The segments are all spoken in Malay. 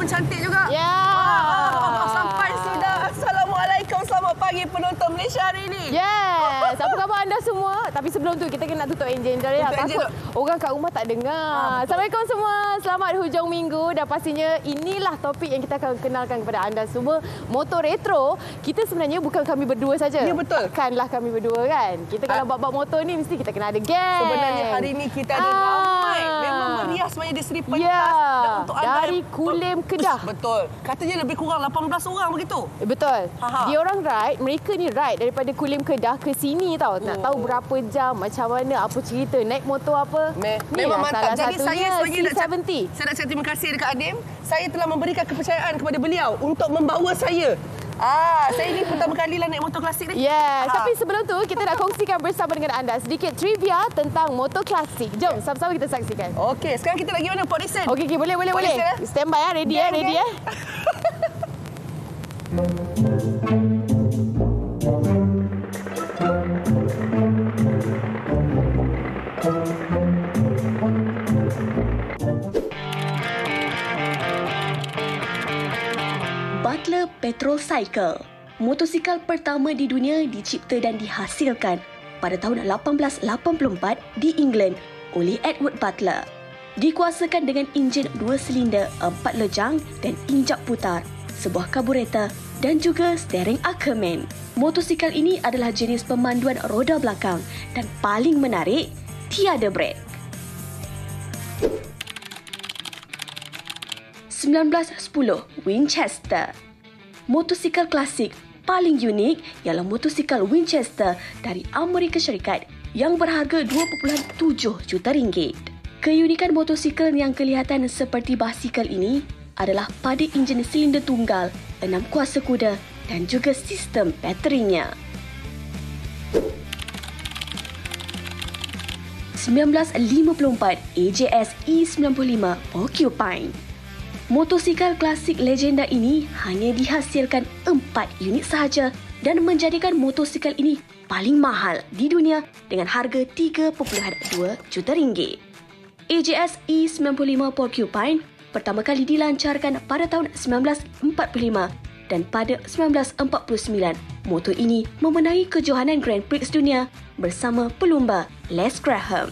pun cantik juga. Ya. Sampai sudah. Assalamualaikum. Selamat pagi penonton Malaysia hari ini. Yes. Apa khabar anda semua? Tapi sebelum tu kita kena tutup enjin tadi. Takut orang kat rumah tak dengar. Assalamualaikum semua. Selamat hujung minggu dan pastinya inilah topik yang kita akan kenalkan kepada anda semua. Motor retro. Kita sebenarnya bukan kami berdua saja. Ya, betul. Bukanlah kami berdua kan. Kita kalau bab-bab motor ni mesti kita kena ada geng. Sebenarnya hari ini kita ada ramai. Memang meriah sebenarnya di Seri Pentas. Ya. Untuk anda Dari Kulim Kedah. Betul. Katanya lebih kurang 18 orang begitu. Betul. Ha-ha. Dia orang ride, mereka ni ride daripada Kulim Kedah ke sini tau. Nak tahu berapa jam, macam mana, apa cerita, naik motor apa. Memang mantap. Salah Jadi saya sebagai C70. Saya nak cakap terima kasih dekat Adim. Saya telah memberikan kepercayaan kepada beliau untuk membawa saya. Saya ini pertama kali lah naik motor klasik ni. Yes, tapi sebelum tu kita nak kongsikan bersama dengan anda sedikit trivia tentang motor klasik. Jom sama-sama kita saksikan. Okey, sekarang kita lagi mana? Port Dickson. Okey, boleh. Stand by ready Gang. Butler Petrol Cycle, motosikal pertama di dunia dicipta dan dihasilkan pada tahun 1884 di England oleh Edward Butler. Dikuasakan dengan enjin 2 silinder 4 lejang dan injap putar, sebuah karburetor dan juga steering Ackerman. Motosikal ini adalah jenis pemanduan roda belakang dan paling menarik, tiada brek. 1910 Winchester. Motosikal klasik paling unik ialah motosikal Winchester dari Amerika Syarikat yang berharga 2.7 juta ringgit. Keunikan motosikal yang kelihatan seperti basikal ini adalah pada enjin silinder tunggal, 6 kuasa kuda dan juga sistem baterinya. 1954 AJS E95 Porcupine. Motosikal klasik legenda ini hanya dihasilkan 4 unit sahaja dan menjadikan motosikal ini paling mahal di dunia dengan harga 3.2 juta ringgit. AJS E95 Porcupine pertama kali dilancarkan pada tahun 1945 dan pada 1949 motor ini memenangi kejohanan Grand Prix dunia bersama pelumba Les Graham.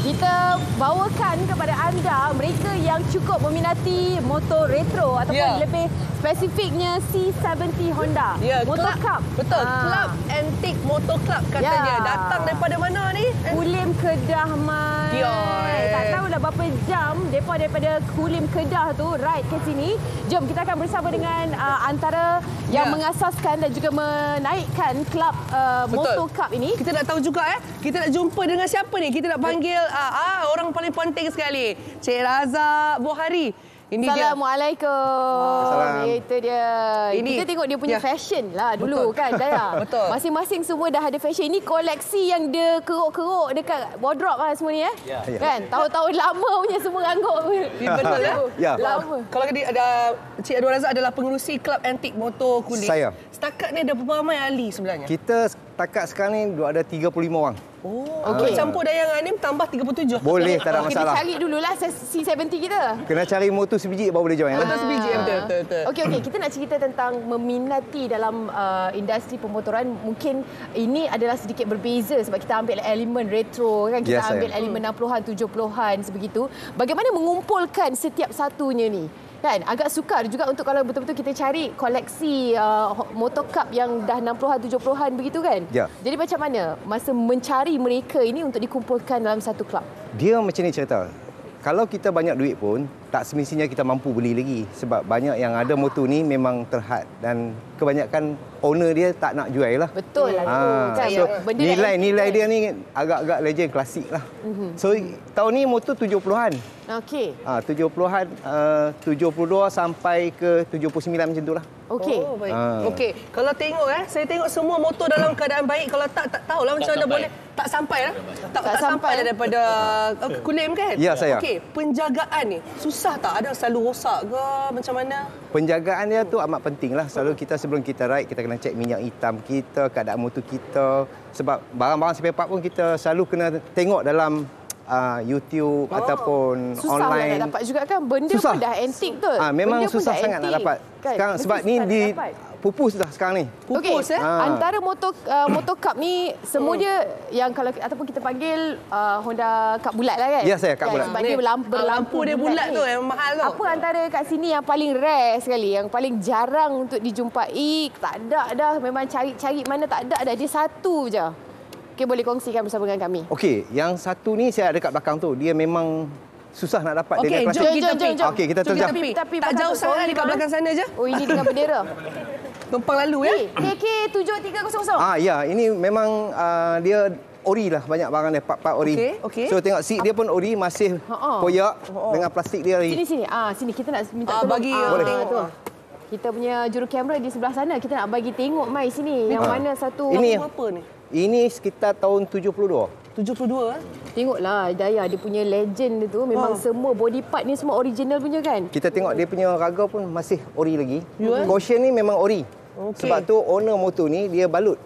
Kita bawakan kepada anda mereka yang cukup meminati motor retro ataupun lebih spesifiknya C70 Honda. Motor Cup. Betul. Club Antique Motor Club katanya. Datang daripada mana ni? Kulim Kedah, Mai. Tak tahulah berapa jam mereka daripada Kulim Kedah tu ride ke sini. Jom kita akan bersama dengan antara yang mengasaskan dan juga menaikkan klub Motor Cup ini. Kita nak tahu juga kita nak jumpa dengan siapa ni? Kita nak panggil orang paling penting sekali. Cik Razak Bohari. Ini Assalamualaikum. Assalamualaikum. Itu dia. Kita tengok dia punya fashion lah dulu. Kan Daya. Betul. Masing-masing semua dah ada fashion. Ini koleksi yang dia keruk-keruk dekat wardrobe lah semua ni Kan? Tahun-tahun lama punya semua rangkut. Betul Ya. Lama. Kalau ada Cik Edward Razak adalah pengerusi Club Antique Motor Kulim. Saya. Setakat ni ada berapa ramai ahli sebenarnya? Kita setakat sekarang ni ada 35 orang. Okey. Campur Dayang Anim tambah 37. Boleh, tak ada Kita masalah. cari dululah C70 kita. Kena cari motor sebiji baru boleh join. Betul sebiji. Betul. Okey, kita nak cerita tentang meminati dalam industri pemotoran. Mungkin ini adalah sedikit berbeza sebab kita ambil elemen retro kan, kita ambil elemen 60-an, 70-an sebegitu. Bagaimana mengumpulkan setiap satunya ni? Kan agak sukar juga untuk kalau betul-betul kita cari koleksi motor cup yang dah 60-an 70-an begitu kan. Jadi macam mana masa mencari mereka ini untuk dikumpulkan dalam satu klub? Dia macam ni cerita. Kalau kita banyak duit pun tak semestinya kita mampu beli lagi sebab banyak yang ada motor ni memang terhad dan kebanyakan owner dia tak nak jual lah. Betul lah tu. Kan? So, nilai dia ni agak-agak legend klasik lah. So tahun ni motor 70-an. Okey. 70-an 72 sampai ke 79 macam tu lah. Okey. Baik. Okey. Kalau tengok saya tengok semua motor dalam keadaan baik. Kalau tak tahulah macam mana boleh Tak sampai lah. Tak sampai lah daripada Kulim kan? Ya, saya. Okey, penjagaan ni susah tak? Ada selalu rosak ke macam mana? Penjagaan dia tu amat penting lah. Selalu kita sebelum kita ride, kita kena cek minyak hitam kita, keadaan motor kita. Sebab barang-barang spare part pun kita selalu kena tengok dalam YouTube ataupun susah online. Susah nak dapat juga kan? Benda susah. pun dah antik tu. Memang Benda susah dah sangat nak antik, dapat. Kan? Sekarang, sebab ni di pupus dah sekarang ni. Pupus Antara motor cup ni semua dia yang kalau ataupun kita panggil Honda Cup bulat lah kan? Ya, saya cup bulat. Sebab dia berlampu dia bulat ni. tu yang mahal tu. Apa antara kat sini yang paling rare sekali, yang paling jarang untuk dijumpai? Tak ada dah, memang cari-cari mana tak ada dah. Dia satu je. Okey, boleh kongsikan bersama dengan kami. Okey, yang satu ni saya ada kat belakang tu. Dia memang susah nak dapat. Okey, dia jom kita pergi. Okey, kita terjam. Tapi tak jauh sangat dekat belakang sana je. Oh, ini dengan bendera. Tumpang lalu ya. KK7300. Ya, ini memang dia ori lah, banyak barang dia, part-part ori. Okey. So tengok seat dia pun ori, masih koyak dengan plastik dia lagi. Sini. Sini kita nak minta tolong. Bagi boleh. tengok tu. Kita punya juru kamera di sebelah sana. Kita nak bagi tengok Mai sini. Yang mana satu Ini apa ni? Ini sekitar tahun 72. 72 Tengoklah Daya, dia punya legend dia tu. Memang semua body part ni semua original punya kan? Kita tengok dia punya raga pun masih ori lagi. Ya? Caution ni memang ori. Okey. Sebab tu owner motor ni dia balut.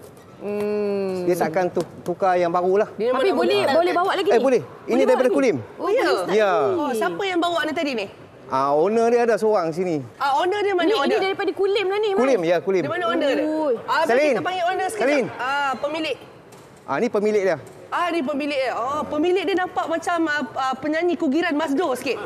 Dia takkan tukar yang baru lah. Dia Tapi boleh bawa lagi ni? Boleh. Ini daripada Kulim. Oh, Ya? Ya. Oh, siapa yang bawa ni tadi ni? Owner dia ada seorang sini. Owner dia mana Ini owner? daripada Kulim lah ni. Mai. Kulim, ya Kulim. Di mana owner dia? Ui. Biar Salin. kita panggil owner sekejap. Salin. Pemilik. Ni pemilik dia. Ni pemilik dia. Pemilik dia nampak macam penyanyi kugiran Masdo sikit.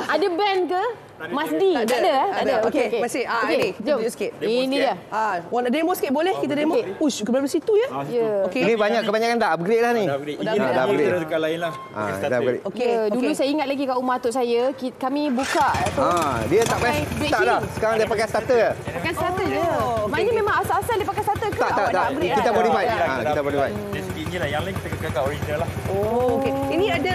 Ada band ke? Masdi? Tak ada. Tak ada. Okey, masih. Ini, kita jom. tunjuk sikit. Ini dia. Nak demo sikit boleh? Kita demo. Ush, ke dalam situ ya? Ya. Okey. Ini kebanyakan dah upgrade lah ni. Dah upgrade. Dah Ini upgrade. dah upgrade dekat lain lah. Dah upgrade. Okey. Dulu saya ingat lagi kat rumah atuk saya, kami buka tu. Dia tak payah Break start dah. in. Sekarang dia pakai starter je. Pakai starter je. Maknanya memang asal-asal dia pakai starter ke? Tak. Awak dah upgrade Kita dah? modify. Dah Kita modify. Dari segi ni lah. Yang lain kita kekal original lah. Okey. Ini ada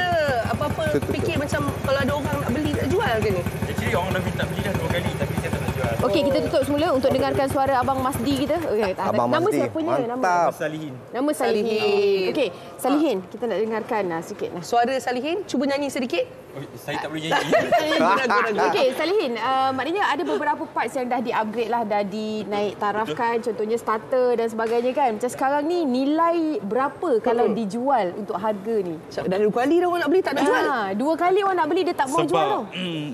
apa-apa fikir macam kalau ada orang nak beli nak jual ke ni? Actually orang dah minta beli dah 2 kali tapi saya tak nak jual. Okey, kita tutup semula untuk dengarkan suara Abang Masdi kita. Okey, Abang nama Masdi. siapanya? Mantap. Salihin. Nama Salihin. Okey, Salihin, kita nak dengarkan sikit. Suara Salihin, cuba nyanyi sedikit. Oh, saya tak boleh nyanyi. Ragu-ragu. Okey, Salihin, maknanya ada beberapa parts yang dah di-upgrade lah, dah dinaik tarafkan, contohnya starter dan sebagainya kan. Macam sekarang ni nilai berapa kalau dijual untuk harga ni? Dah 2 kali dah orang nak beli tak nak jual. 2 kali orang nak beli dia tak mau jual tau.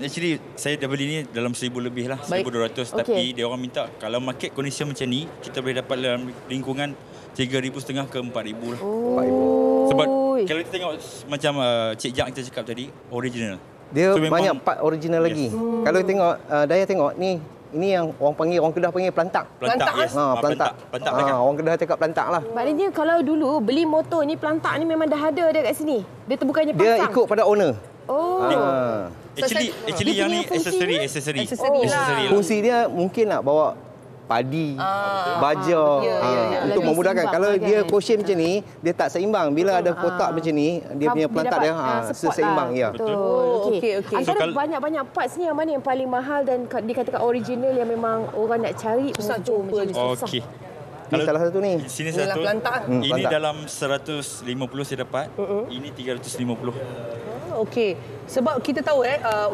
Actually saya dah beli ni dalam 1,000 lebih lah. Baik. 1,200. Tapi dia orang minta kalau market condition macam ni kita boleh dapat dalam lingkungan 3,500 ke 4,000 lah. Sebab kalau kita tengok macam Cik Jack kita cakap tadi, original. Dia So, memang- banyak part original lagi. Kalau tengok, Daya tengok ni. Ini yang orang Kedah panggil pelantak. Pelantak, yes. Pelantak. Pelantak belakang. Orang Kedah cakap pelantak lah. Maknanya kalau dulu beli motor ni pelantak ni memang dah ada kat sini. Dia bukannya Dia pasang. ikut pada owner. Oh. Actually dia yang punya ni fungsinya? aksesori. Aksesori lah. Fungsi dia mungkin nak bawa padi, baja untuk Lebih memudahkan. seimbang Kalau lah dia kan? cushion macam ni, dia tak seimbang. Bila ada kotak macam ni, dia punya pelantak dia support seimbang. lah. Ya. Betul. Okey, okey. Antara So, banyak-banyak parts ni yang mana yang paling mahal dan dikatakan original yang memang orang nak cari Susah motor jumpa macam ni, susah. Okey. Ini salah satu ni. Sini Inilah satu. pelantak. Ini pelantak. dalam 150 saya dapat. Ini 350. Okey. Sebab kita tahu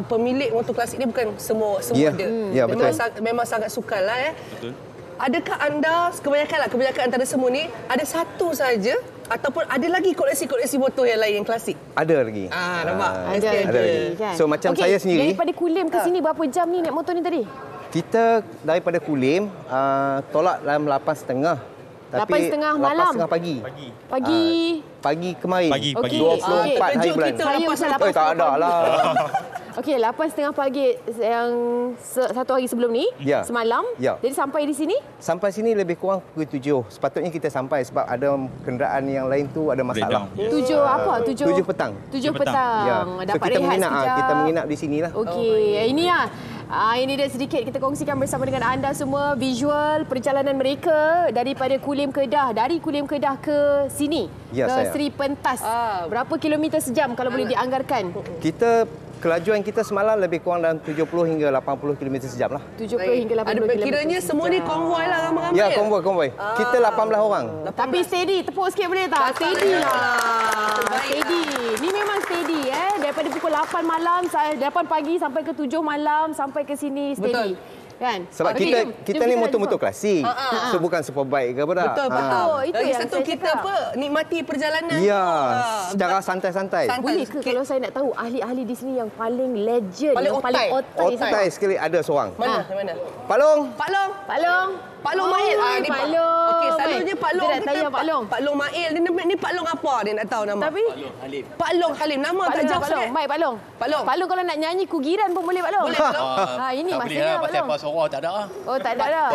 pemilik motor klasik ni bukan semua Ya, ada. ya, betul. Memang sangat sukar lah Betul. Adakah anda kebanyakan antara semua ni ada satu saja ataupun ada lagi koleksi-koleksi motor yang lain yang klasik? Ada lagi. Nampak? Ada lagi. kan? So, macam Okey, saya sendiri- Daripada Kulim ke sini berapa jam ni naik motor ni tadi? Kita daripada Kulim tolak dalam 8.30. 8.30 malam? 8.30 pagi. Pagi. Pagi kemarin. Pagi. Okey. 24 hari Kejut bulan. kita Saya lepas macam lepas. Tak ada lah. Okey, 8.30 pagi yang satu hari sebelum ni, Ya. semalam. Ya. Jadi sampai di sini? Sampai sini lebih kurang pukul 7. Sepatutnya kita sampai sebab ada kenderaan yang lain tu ada masalah. Breakdown. 7 apa? 7 petang. 7 petang. petang. Ya. Dapat So kita rehat menginap, sekejap. kita menginap di sinilah. Okey, ini lah. Ini dia sedikit kita kongsikan bersama dengan anda semua visual perjalanan mereka daripada Kulim Kedah, dari Kulim Kedah ke sini, Ya, ke saya. Seri Pentas. Berapa kilometer sejam kalau boleh dianggarkan? Kita kelajuan kita semalam lebih kurang dalam 70 hingga 80 km sejam lah. 70 hingga 80 km. Kiranya semua ni konvoi lah ramai-ramai. Ya, konvoi. Kita 18 orang. Tapi steady, tepuk sikit boleh tak? Steady lah. Steady. Ni memang steady daripada pukul 8 malam, 8 pagi sampai ke 7 malam sampai ke sini steady. Betul. Kan? Sebab kita ni motor-motor klasik. So bukan superbike ke apa dah. Betul. Itu Lagi yang satu saya kita cakap. nikmati perjalanan. Ya, secara santai-santai. Boleh ke kalau saya nak tahu ahli-ahli di sini yang paling legend, Paling yang paling otai. Otai sekali ada seorang. Mana? Mana? Pak Long. Pak Long Mail. Ni Pak Long. Okey, selalunya Pak Long kita nak tanya Pak Long. Pak Long Mail. Ni Pak Long apa dia nak tahu nama? Tapi Pak Long Halim. Nama Pak tak Long, jauh Pak Long. sangat. Baik Pak Long. Pak Long. Pak Long kalau nak nyanyi kugiran pun boleh Pak Long. Boleh, Pak Long. Ini tak boleh maksudnya lah, Pak pasal Long. pas orang tak ada. Oh, tak ada dah.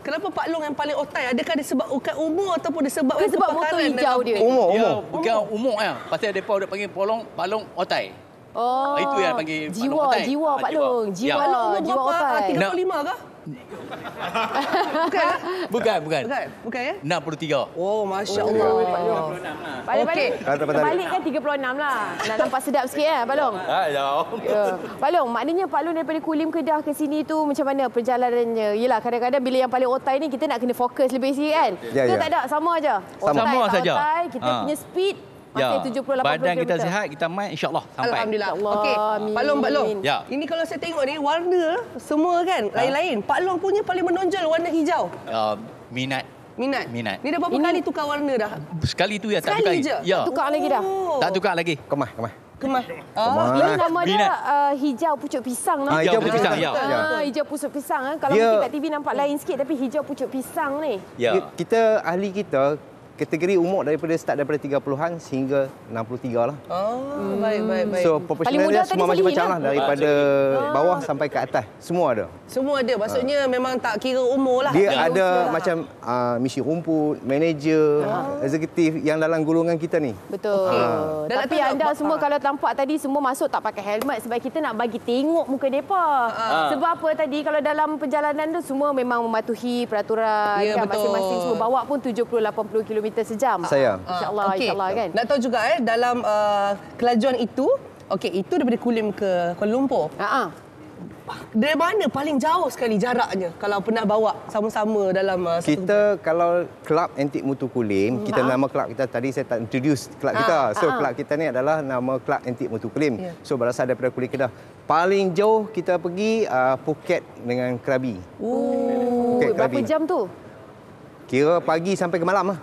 Kenapa Pak Long yang paling otai? Adakah disebabkan umur ataupun disebabkan Sebab motor hijau dia. Umur. Bukan umur Pasal depa dah panggil Pak Long otai. Oh. Itu yang panggil Pak Long otai. Jiwa Pak Long. Ya. Pak Long umur Jiwa berapa? otai. 35 ke? Bukan. Bukan ya? 63. Oh, Masya Allah. Balik. Okey. Balik kan 36 lah. Nak nampak sedap sikit Pak Long. Ya. Pak Long, maknanya Pak Long daripada Kulim Kedah ke sini tu macam mana perjalanannya? Yelah, kadang-kadang bila yang paling otai ni kita nak kena fokus lebih sikit kan? Ya, Ke ya. tak ada? Sama aja. Sama saja. Otai, kita punya speed masih 70-80 Badan kita kilometer. sihat, kita main insya-Allah sampai. Alhamdulillah. Allah, Okey, amin. Pak Long. Ya. Ini kalau saya tengok ni warna semua kan lain-lain. Pak Long punya paling menonjol warna hijau. Minat. Minat. Ni dah berapa kali tukar warna dah? Sekali tu ya, tak Sekali tukar je? lagi. Ya. Tukar lagi dah. Tak tukar lagi. Kemah. Kemah. Ini nama dia Minat. Hijau pucuk pisang. No? Hijau pucuk pisang, ya. Hijau pucuk pisang. Kalau Dia- mungkin kat TV nampak lain sikit tapi hijau pucuk pisang ni. Ya. Kita ahli kita kategori umur daripada start daripada 30-an sehingga 63 lah. Oh, baik. So Paling profesional muda dia tadi semua Salih macam-macam lah. lah daripada bawah sampai ke atas. Semua ada. Semua ada. Maksudnya memang tak kira umur lah. Dia Tak kira ada usia lah. macam misi rumput, manager, eksekutif yang dalam golongan kita ni. Betul. Dan Tapi nak anda tahu- semua kalau tampak tadi semua masuk tak pakai helmet sebab kita nak bagi tengok muka depa. Sebab apa tadi kalau dalam perjalanan tu semua memang mematuhi peraturan Ya, kan betul. masing-masing semua bawa pun 70-80 km sejam. Saya. InsyaAllah, Okey. insyaAllah kan. Nak tahu juga dalam kelajuan itu, itu daripada Kulim ke Kuala Lumpur. Dari mana paling jauh sekali jaraknya kalau pernah bawa sama-sama dalam satu Kita kalau Kelab Antik Mutu Kulim, kita nama kelab kita tadi saya tak introduce kelab kita. So kelab kita ni adalah nama Kelab Antik Mutu Kulim. Ya. So berasal daripada Kulim Kedah. Paling jauh kita pergi Phuket dengan Krabi. Phuket Berapa Krabi. jam tu? Kira pagi sampai ke malam lah.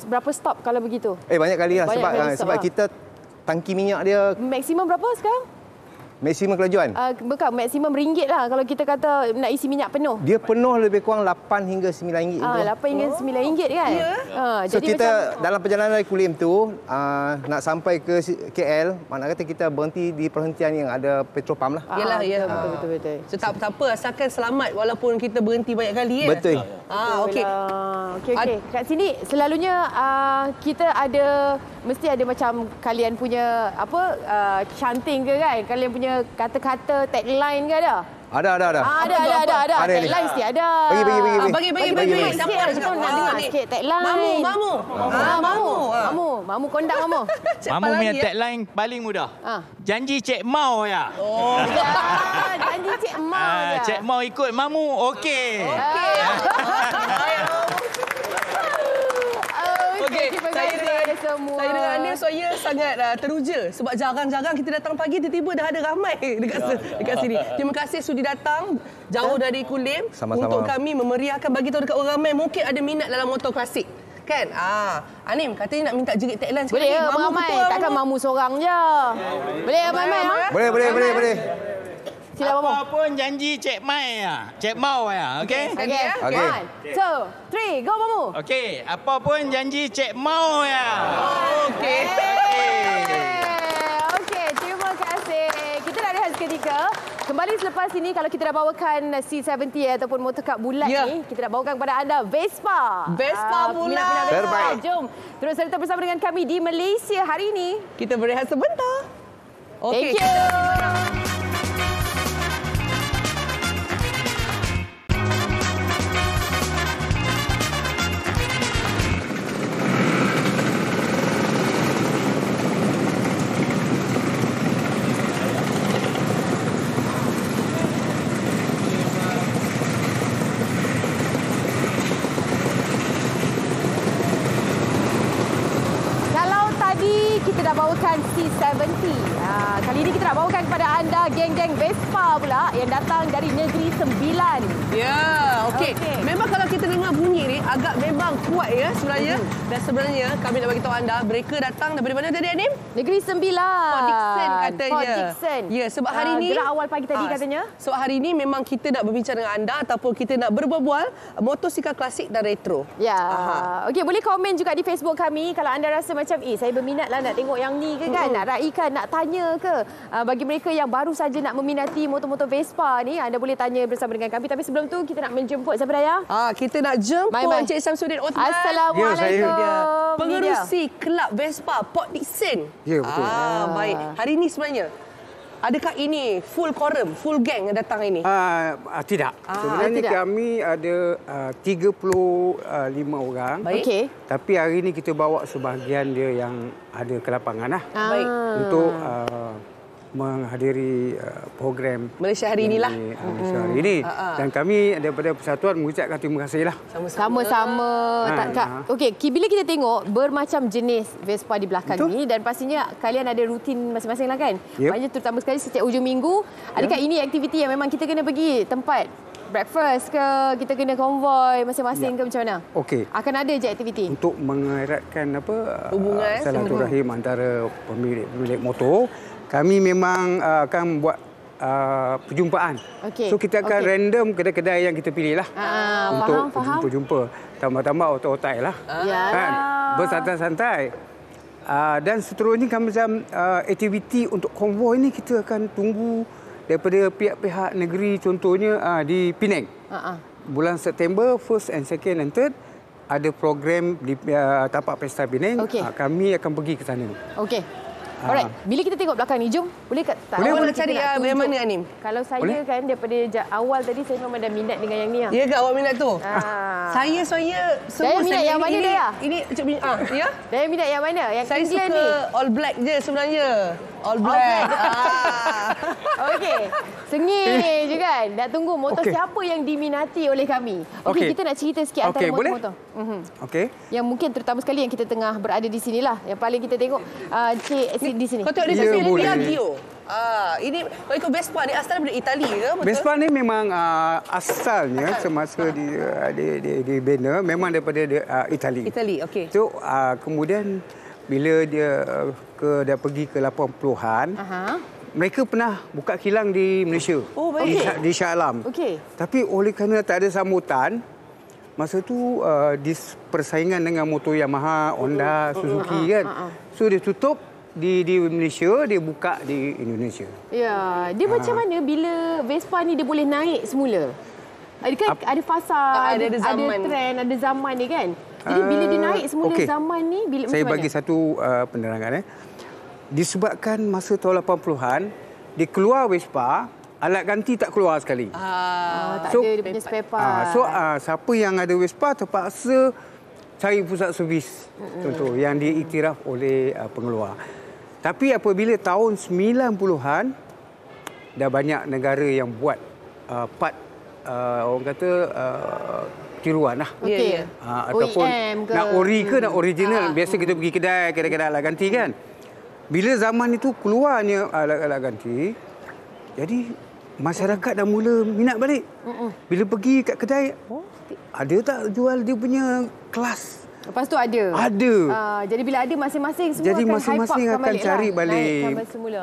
Berapa stop kalau begitu? Banyak kali lah Banyak sebab kali stop sebab lah. kita tangki minyak dia Maksimum berapa sekarang? maksimum kelajuan. Bukan, maksimum RM1 lah kalau kita kata nak isi minyak penuh. Dia penuh lebih kurang 8 hingga 9 ringgit. tu. 8 hingga RM9 kan? So Jadi kita macam, dalam perjalanan dari Kulim tu nak sampai ke KL, mana kata kita berhenti di perhentian yang ada petrol pump lah. Yalah, ya. Betul. So, tak apa, asalkan selamat walaupun kita berhenti banyak kali ya. Betul. Okey. Okey. Kat sini selalunya kita ada mesti ada macam kalian punya chanting ke kan? Kalian punya kata-kata tagline ke ada? Ada. Ada. Ada ni. Tagline mesti ada. Bagi. Bagi. Sikit, kita nak dengar sikit tagline. Mamu. Mamu kondak mamu. Mamu punya tagline paling mudah. Janji Cik Mau ya. Ya, janji Cik Mau je. Cik Mau ikut Mamu, okey. Okey, terima kasih semua. Saya dengan Anil, saya sangat teruja sebab jarang-jarang kita datang pagi tiba-tiba dah ada ramai dekat sini. Terima kasih sudi datang jauh dari Kulim. Sama-sama. Untuk kami memeriahkan, bagi tahu dekat orang ramai mungkin ada minat dalam motor klasik. Kan? Anim katanya nak minta jerit tagline sekali. Boleh ya, Mamu ramai. ketua, Takkan Mamu. mamu seorang je. Boleh ya, Mamai? Boleh. Sila mamu. Apa pun janji Cik Mai ya. Cik Mau ya, okey? Okey. Okey. 1, 2, 3, go mamu. Okey, apa pun janji Cik Mau ya. Okey. Okey, terima kasih. Kita nak rehat seketika. Kembali selepas ini, kalau kita dah bawakan C70 ataupun motorkap bulat ni, kita nak bawakan kepada anda Vespa. Vespa bulat. Minat-minat Vespa. Terbaik. Jom, terus serta bersama dengan kami di Malaysia hari ini. Kita berehat sebentar. Thank you. XC70. Kali ini kita nak bawakan kepada anda geng-geng Vespa pula yang datang dari Negeri Sembilan. Ya, okey. Memang kalau kita dengar bunyi ni agak memang kuat ya sebenarnya. Dan sebenarnya kami nak bagi tahu anda mereka datang daripada mana tadi Anim? Negeri Sembilan. Port Dickson katanya. Port Dickson. Ya, sebab hari ni gerak awal pagi tadi katanya. Sebab hari ni memang kita nak berbincang dengan anda ataupun kita nak berbual motosikal klasik dan retro. Ya. Okey, boleh komen juga di Facebook kami kalau anda rasa macam saya berminat lah nak tengok yang ni ke kan, nak raikan, nak tanya ke. Bagi mereka yang baru saja nak meminati motor-motor Vespa ni, anda boleh tanya bersama dengan kami. Tapi sebelum tu kita nak menjemput siapa Daya? Kita nak jemput Encik Samsudin Osman. Assalamualaikum. Pengerusi Kelab Vespa Port Dickson. Ya, betul. Baik. Hari ini sebenarnya adakah ini full quorum, full gang yang datang ini? Tidak. Sebenarnya tidak. kami ada 35 orang. Baik. Okey. Tapi hari ini kita bawa sebahagian dia yang ada ke lapangan lah. Baik. Untuk menghadiri program Malaysia hari inilah. Malaysia hari ini. Dan kami daripada Persatuan mengucapkan terima kasih lah. Sama-sama. Okey, bila kita tengok bermacam jenis Vespa di belakang ni dan pastinya kalian ada rutin masing-masing lah kan? Maknanya terutama sekali setiap hujung minggu, adakah ini aktiviti yang memang kita kena pergi tempat breakfast ke, kita kena konvoi masing-masing ke macam mana? Okey. Akan ada je aktiviti? Untuk mengeratkan hubungan silaturahim antara pemilik motor, kami memang akan buat perjumpaan. So kita akan random kedai-kedai yang kita pilih lah untuk berjumpa. Tambah-tambah otak-otak lah. Kan? Bersantai-santai. Dan seterusnya kami macam aktiviti untuk konvoi ni kita akan tunggu daripada pihak-pihak negeri, contohnya di Penang. Bulan September, 1st and 2nd and 3rd ada program di tapak Pesta Penang. Kami akan pergi ke sana. Okey. Alright, bila kita tengok belakang ni, jom. Boleh tak? Boleh nak cari yang mana Anim? Kalau saya kan daripada awal tadi saya memang dah minat dengan yang ni. Ya ke awak minat tu? Saya semua minat yang mana dia? Ini ya? Saya minat yang mana? Yang saya Indian suka ni. all black je sebenarnya. All black. Okey. Sengih je kan. Nak tunggu motor siapa yang diminati oleh kami. Okey, kita nak cerita sikit antara motor-motor. Okey. Yang mungkin terutama sekali yang kita tengah berada di sinilah. Yang paling kita tengok Cik di sini. Kau tengok dia sini Piaggio. Ini kalau ikut Vespa ni asal daripada Itali ke? Betul? Vespa ni memang asalnya semasa di bina memang daripada Itali. Itali, okey. So kemudian bila dia pergi ke 80-an, mereka pernah buka kilang di Malaysia. Oh, baik. Di Shah Alam. Okey. Tapi oleh kerana tak ada sambutan, masa tu di persaingan dengan motor Yamaha, Honda, Suzuki kan. So dia tutup di Malaysia, dia buka di Indonesia. Ya, dia macam mana bila Vespa ni dia boleh naik semula? Ada fasa, ada trend, ada zaman ni kan. Jadi bila dia naik semula zaman ni bila saya macam bagi mana? satu penerangan disebabkan masa tahun 80-an dia keluar Vespa, alat ganti tak keluar sekali. Tak ada dia punya spare part. Siapa yang ada Vespa terpaksa cari pusat servis contoh yang diiktiraf oleh pengeluar. Tapi apabila tahun 90-an dah banyak negara yang buat part orang kata tiruan lah. Ataupun nak ori ke nak original. Biasa kita pergi kedai alat ganti kan. Bila zaman itu keluarnya alat ganti, jadi masyarakat dah mula minat balik. Bila pergi kat kedai, ada tak jual dia punya kelas? Lepas tu ada? Ada. Jadi bila ada masing-masing semua jadi akan masing-masing akan cari balik. Naikkan semula.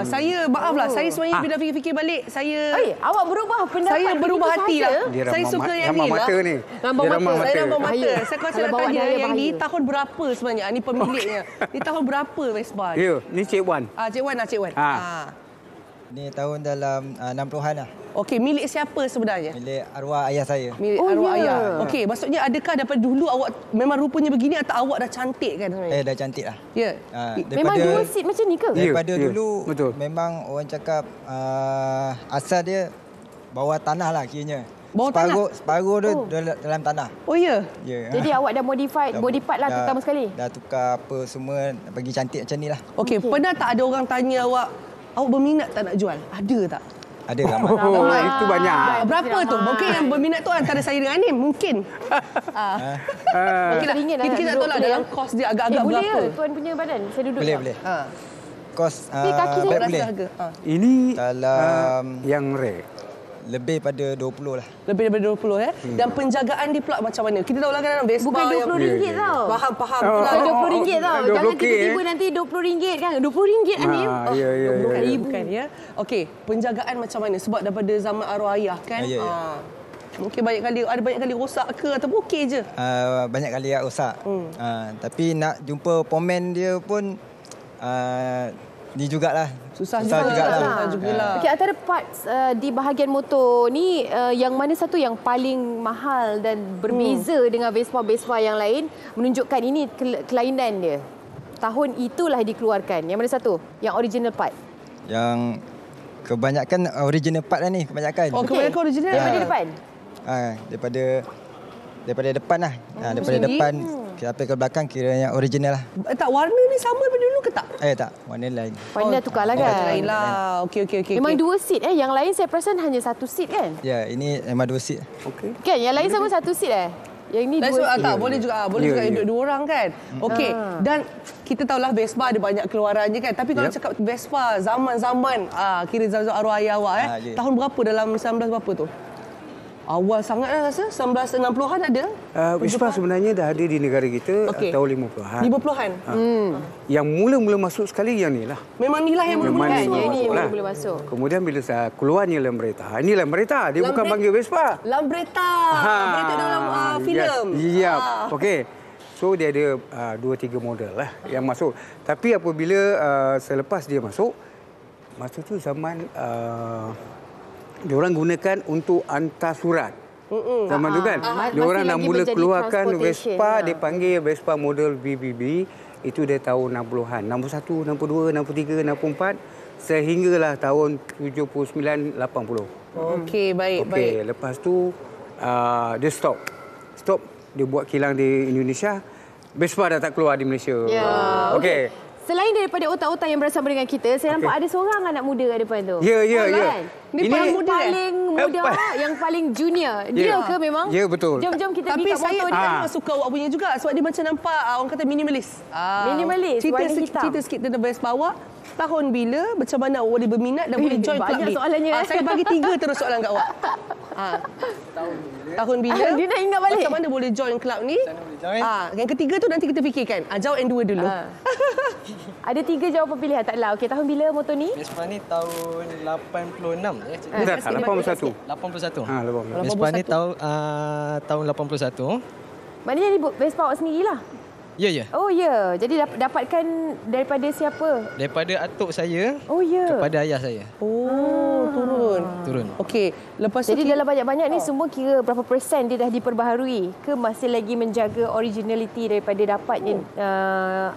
Saya maaflah, saya sebenarnya bila fikir-fikir balik, saya awak berubah pendapat. Saya berubah hati lah. Saya suka yang ni lah. Mata ni. Ramah mata. Saya ramah mata. Saya kuasa nak bawa tanya dia yang ni bahaya. tahun berapa sebenarnya? Ni pemiliknya. Ni tahun berapa Vespa? Ya, ni Cik Wan. Cik Wan lah, Cik Wan. Ni tahun dalam 60-an lah. Okey, milik siapa sebenarnya? Milik arwah ayah saya. Milik arwah ayah. Okey, maksudnya adakah daripada dulu awak memang rupanya begini atau awak dah cantik kan sebenarnya? Dah cantik lah. Ya. Memang dual seat macam ni ke? Daripada dulu memang orang cakap asal dia bawah tanah lah kiranya. Separuh dia dalam tanah. Oh ya? Jadi awak dah modified body part lah terutama sekali? Dah tukar apa semua bagi cantik macam ni lah. Okey, pernah tak ada orang tanya awak berminat tak nak jual? Ada tak? Ada ramai. Itu banyak. Berapa tu? Mungkin yang berminat tu antara saya dengan Anim. Mungkin. Kita nak tolak dalam kos dia agak-agak berapa? Boleh ke tuan punya badan? Saya duduk. Boleh. kos kaki saya boleh. harga. Ini Dalam yang rare. lebih pada 20 lah. Lebih daripada 20 Dan penjagaan dia pula macam mana? Kita tahu lah kan Vespa Bukan RM20 tau. Faham. Bukan RM20 tau. Jangan 20K, tiba-tiba nanti RM20 kan. RM20 Anim. Ya. Bukan ya. Okey, penjagaan macam mana? Sebab daripada zaman arwah ayah kan. Ya. Mungkin banyak kali rosak ke ataupun okey je? Banyak kali rosak. Tapi nak jumpa pomen dia pun ni jugalah. Susah jugalah. Okey, antara parts di bahagian motor ni yang mana satu yang paling mahal dan berbeza dengan Vespa yang lain, menunjukkan ini kelainan dia. Tahun itulah dikeluarkan. Yang mana satu? Yang original part. Yang kebanyakan original part lah ni, kebanyakan. Kebanyakan original. Daripada depan. Daripada depan lah. Daripada depan sampai ke belakang kiranya original lah. Tak, warna ni sama daripada dulu ke tak? Tak, warna lain. Warna tukar lah kan? Lain lah. Okey. Memang 2 seat Yang lain saya perasan hanya 1 seat kan? Ya, ini memang 2 seat. Kan, yang lain sama 1 seat Yang ni 2 seat. Tak, boleh juga duduk 2 orang kan? Okey. Dan kita tahulah Vespa ada banyak keluarannya kan. Tapi kalau cakap Vespa zaman-zaman kira zaman arwah ayah awak tahun berapa dalam 19 berapa tu? Awal sangat lah rasa 1960-an ada. Vespa sebenarnya dah ada di negara kita tahun 50-an. 50-an. Yang mula-mula masuk sekali yang ni lah. Memang ni lah yang mula-mula masuk. Yang ni yang mula-mula masuk. Kemudian bila keluarnya Lambretta. Ini Lambretta, dia bukan panggil Vespa. Lambretta. Lambretta dalam filem. Ya. Okey. So dia ada 2-3 model lah yang masuk. Tapi apabila selepas dia masuk, masa tu zaman diorang gunakan untuk hantar surat. Zaman tu kan. Diorang nak mula keluarkan Vespa, dia panggil Vespa model BBB. Itu dia tahun 60-an. 61, 62, 63, 64. Sehinggalah tahun 79, 80. Okey, baik. Lepas tu dia stop. Dia buat kilang di Indonesia. Vespa dah tak keluar di Malaysia. Okey. Selain daripada otak-otak yang bersama dengan kita, saya nampak ada seorang anak muda kat depan tu. Ya. Ini paling muda, yang paling junior. Dia ke memang? Ya, betul. Jom kita tapi pergi kat motor saya dia. memang suka awak punya juga sebab dia macam nampak orang kata minimalis. Minimalis, warna hitam. Cerita sikit tentang Vespa awak. Tahun bila, macam mana awak boleh berminat dan boleh join club ni? Banyak soalannya. Saya bagi 3 terus soalan kat awak. Tahun bila? Dia nak ingat balik. Macam mana boleh join club ni? Yang ketiga tu nanti kita fikirkan. Jawab yang 2 dulu. Ada 3 jawapan pilihan. Taklah. Okey, tahun bila motor ni? Vespa ni tahun 86 ya. Tak, 81. 81. Vespa ni tahun 81. Maknanya ni Vespa awak sendirilah. Ya. Oh ya. Jadi dapatkan daripada siapa? Daripada atuk saya kepada ayah saya. Turun. Okey, lepas jadi dalam banyak-banyak ni semua kira berapa persen dia dah diperbaharui ke masih lagi menjaga originality daripada dapatnya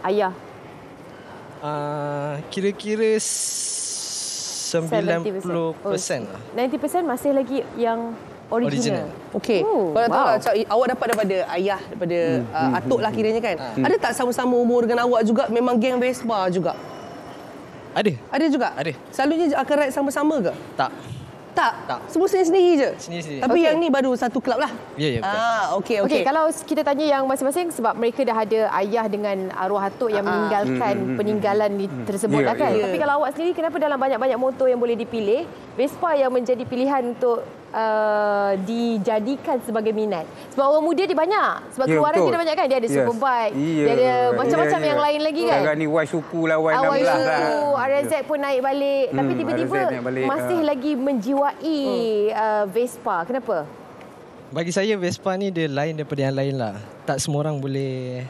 ayah? Kira-kira 90%. 90% masih lagi yang original. Okey. Kalau tahu lah, awak dapat daripada ayah, daripada atuk lah kiranya kan. Ada tak sama-sama umur dengan awak juga memang geng Vespa juga? Ada juga? Ada. Selalunya akan ride sama-sama ke? Tak. Semua sendiri je? Sendiri. Tapi yang ni baru satu kelab lah? Ya. Okey. Kalau kita tanya yang masing-masing, sebab mereka dah ada ayah dengan arwah atuk yang meninggalkan peninggalan tersebut lah kan. Tapi kalau awak sendiri, kenapa dalam banyak-banyak motor yang boleh dipilih, Vespa yang menjadi pilihan untuk dijadikan sebagai minat? Sebab orang muda dia banyak. Sebab keluaran dia banyak kan. Dia ada Superbike, dia ada macam-macam yang lain lagi kan. Sekarang ni Y-Suku lah, Y16 lah. RZ pun naik balik. Tapi tiba-tiba masih lagi menjiwai Vespa. Kenapa? Bagi saya Vespa ni dia lain daripada yang lain lah. Tak semua orang boleh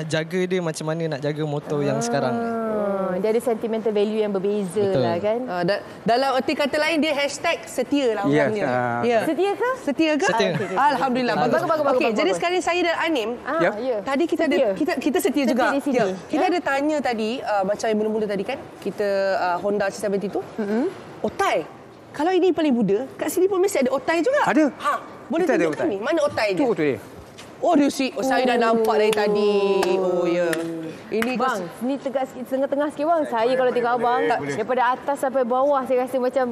jaga dia macam mana nak jaga motor yang sekarang. Dia ada sentimental value yang berbeza. Betul lah kan. Dalam erti kata lain dia #setia lah orangnya. Setia ke? Setia ke? Alhamdulillah. Bagus. Okey, jadi sekarang saya dan Anim tadi kita setia juga. Kita ada tanya tadi macam yang mula-mula tadi kan. Kita Honda C70 tu. Otai. Kalau ini paling muda, kat sini pun mesti ada otai juga. Ada. Boleh tunjuk kami mana otai dia? Tu dia. Dia saya dah nampak dari tadi. Oh ya. Ini bang, ni tegak sikit, tengah-tengah sikit bang. Saya kalau tengok abang, daripada atas sampai bawah, saya rasa macam,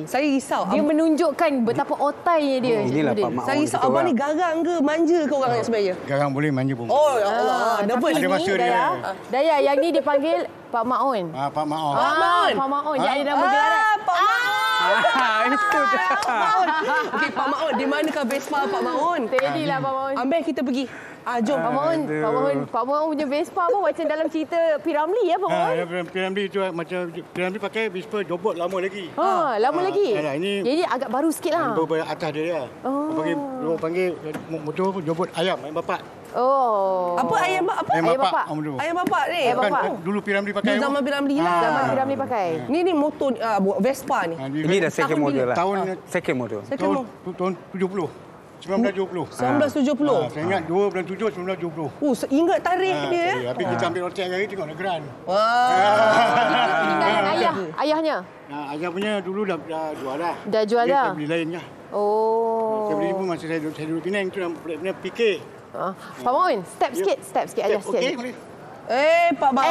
saya risau. Dia menunjukkan betapa otainya dia. Inilah Pak Mak. Saya risau abang ni garang ke manja ke orang sebenarnya? Garang boleh, manja pun. Oh, ya Allah. Tapi ini, Daya, yang ni dipanggil Pak Maun. Pak Maun. Pak Maun. Dia ada nama gelaran. Pak Maun. Itu Okey, Pak Maun. Di manakah Vespa Pak Maun? Tadilah Pak Maun. Ambil kita pergi. Jom. Pak Maun punya Vespa pun macam dalam cerita P.Ramlee ya Pak Maun? P.Ramlee tu macam P.Ramlee pakai Vespa Jobot lama lagi. Lama lagi? Ini jadi agak baru sikit lah. Baru atas dia. Orang panggil motor Jobot ayam bapak. Apa ayam bapak? Ayam bapak ni. Dulu P.Ramlee pakai. Zaman P.Ramlee lah. Zaman P.Ramlee pakai. Ni motor Vespa ni. Ini dah second model lah. Second model. Tahun 70. 1970. Saya ingat 2 bulan 7 1970. Ingat tarikh dia. Habis kita ambil otak hari tengok negara. Peninggalan ayahnya. Ayah punya dulu dah jual dah. Dah jual dah. Saya beli lain je. Oh. Saya beli pun masa saya duduk Penang tu punya PK. Pak Maun, step sikit ayah sikit. Okey, boleh. Pak Maun.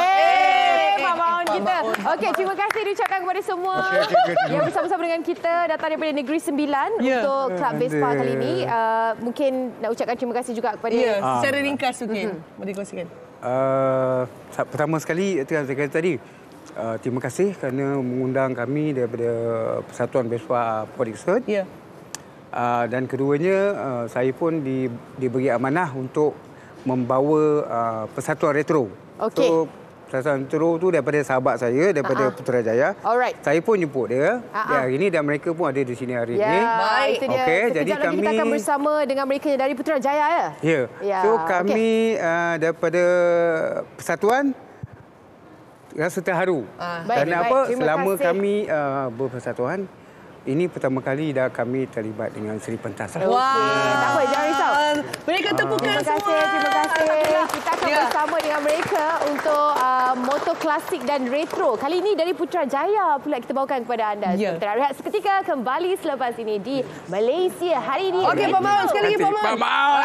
Pak Maun kita. Okey, terima kasih diucapkan kepada semua yang bersama-sama dengan kita datang daripada Negeri Sembilan untuk Club Vespa kali ini. Mungkin nak ucapkan terima kasih juga kepada secara ringkas mungkin. Boleh kongsikan. Pertama sekali saya kata tadi, terima kasih kerana mengundang kami daripada Persatuan Vespa Port Dickson. Dan keduanya, saya pun diberi amanah untuk membawa Persatuan Retro. Okey. So, Persatuan Retro tu daripada sahabat saya, daripada Putrajaya. Alright. Saya pun jemput dia. Hari ini dan mereka pun ada di sini hari ini. Baik, itu dia. Okey, jadi kami kita akan bersama dengan mereka dari Putrajaya ya. So kami daripada Persatuan rasa terharu. Kerana apa? Selama kami berpersatuan, ini pertama kali dah kami terlibat dengan Seri Pentas. Tak apa, jangan risau. Mereka tepukan semua. Terima kasih. Kita akan bersama dengan mereka untuk motor klasik dan retro. Kali ini dari Putrajaya pula kita bawakan kepada anda. Kita nak rehat seketika, kembali selepas ini di Malaysia hari ini. Okey, Pak Maun. Sekali lagi Pak Maun. Pak Maun.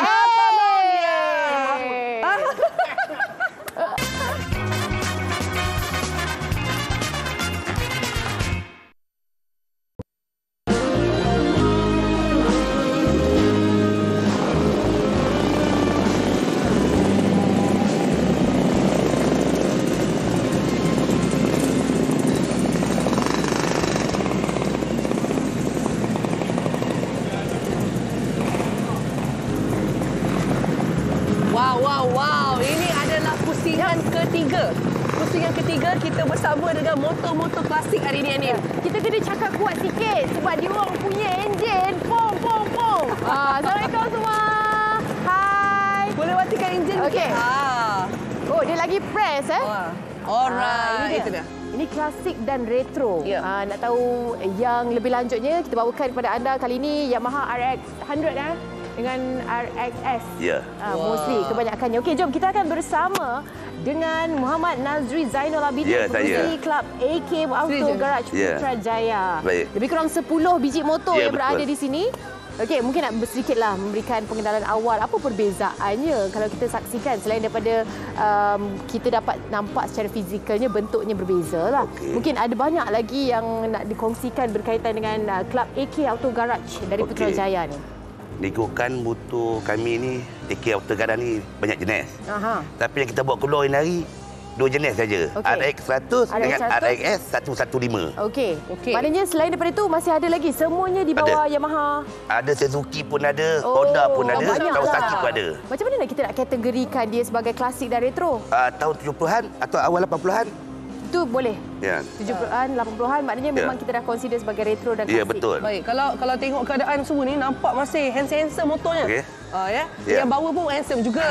Wow. Ini adalah pusingan ketiga. Pusingan ketiga kita bersama dengan motor-motor klasik hari ini, Anim. Kita kena cakap kuat sikit sebab dia orang punya enjin. Pong. Assalamualaikum semua. Hai. Boleh matikan enjin? Okey. Oh, dia lagi press Alright. Itu dia. Ini klasik dan retro. Nak tahu yang lebih lanjutnya, kita bawakan kepada anda kali ini Yamaha RX 100 dengan RXS. Mostly kebanyakannya. Okey, jom kita akan bersama dengan Muhammad Nazri Zainul Abidin, pengurusi Club AK Auto Garage Putrajaya. Lebih kurang 10 biji motor yang berada di sini. Okey, mungkin nak sedikitlah memberikan pengenalan awal. Apa perbezaannya kalau kita saksikan selain daripada kita dapat nampak secara fizikalnya, bentuknya berbeza lah. Mungkin ada banyak lagi yang nak dikongsikan berkaitan dengan Club AK Auto Garage dari Putrajaya ni. Ikutkan motor kami ni, AK Auto Garage ni banyak jenis. Tapi yang kita buat keluar hari 2 jenis saja. RX 100 dengan RX 115. Okey. Maknanya selain daripada itu masih ada lagi, semuanya di bawah Yamaha. Ada Suzuki pun ada, Honda pun ada, Kawasaki pun ada. Macam mana kita nak kategorikan dia sebagai klasik dan retro? Tahun 70-an atau awal 80-an. Itu boleh. 70-an, 80-an maknanya memang kita dah consider sebagai retro dan klasik. Ya, betul. Baik, kalau tengok keadaan semua ni nampak masih handsome motornya. Yang bawa pun handsome juga.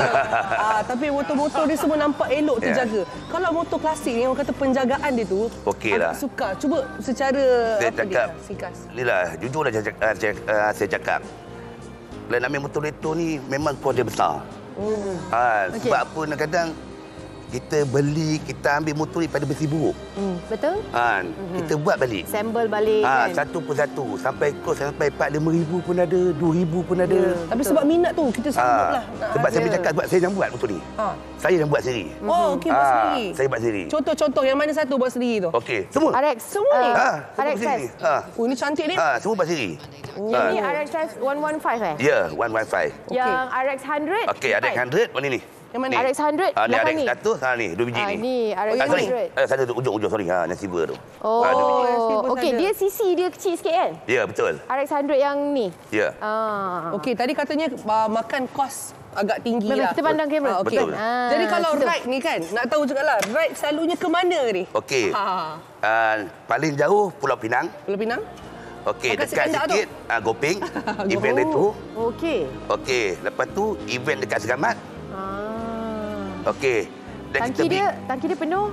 Tapi motor-motor dia semua nampak elok terjaga. Kalau motor klasik ni orang kata penjagaan dia tu okeylah. Suka. Cuba secara saya cakap, singkas. Inilah jujurlah saya cakap. Plan ambil motor retro ni memang kos dia besar. Sebab apa kadang kita beli, kita ambil motor daripada besi buruk. Betul? Kita buat balik. Sambel balik kan. Satu persatu. Sampai kos sampai 4-5 ribu pun ada, 2 ribu pun ada. Tapi sebab minat tu, kita sanggup lah. Sebab saya bercakap sebab saya yang buat motor ni. Saya yang buat sendiri. Oh, okey, buat sendiri. Saya buat sendiri. Contoh-contoh, yang mana satu buat sendiri tu? Okey, semua. RX. Semua ni? RX S. Oh, ini cantik ni. Semua buat sendiri. Yang ni RX S 115 Ya, 115. Yang RX 100? Okey, RX 100 mana ni? Yang mana? RX 100 ni belakang RX ni. 100, ni 2 biji ni. Ni RX 100. Satu ujung-ujung, sorry. Yang silver tu. Okey, dia sisi dia kecil sikit kan? Ya, betul. RX 100 yang ni. Ya. Okey, tadi katanya makan kos agak tinggi memang lah. Kita pandang kamera. Okay. Betul. Jadi kalau ride ni kan, nak tahu juga lah, ride selalunya ke mana ni? Okey. Paling jauh Pulau Pinang. Pulau Pinang? Okey, dekat sikit Gopeng. Event retro. Okey. Okey, lepas tu event dekat Segamat. Okey. Tangki dia penuh?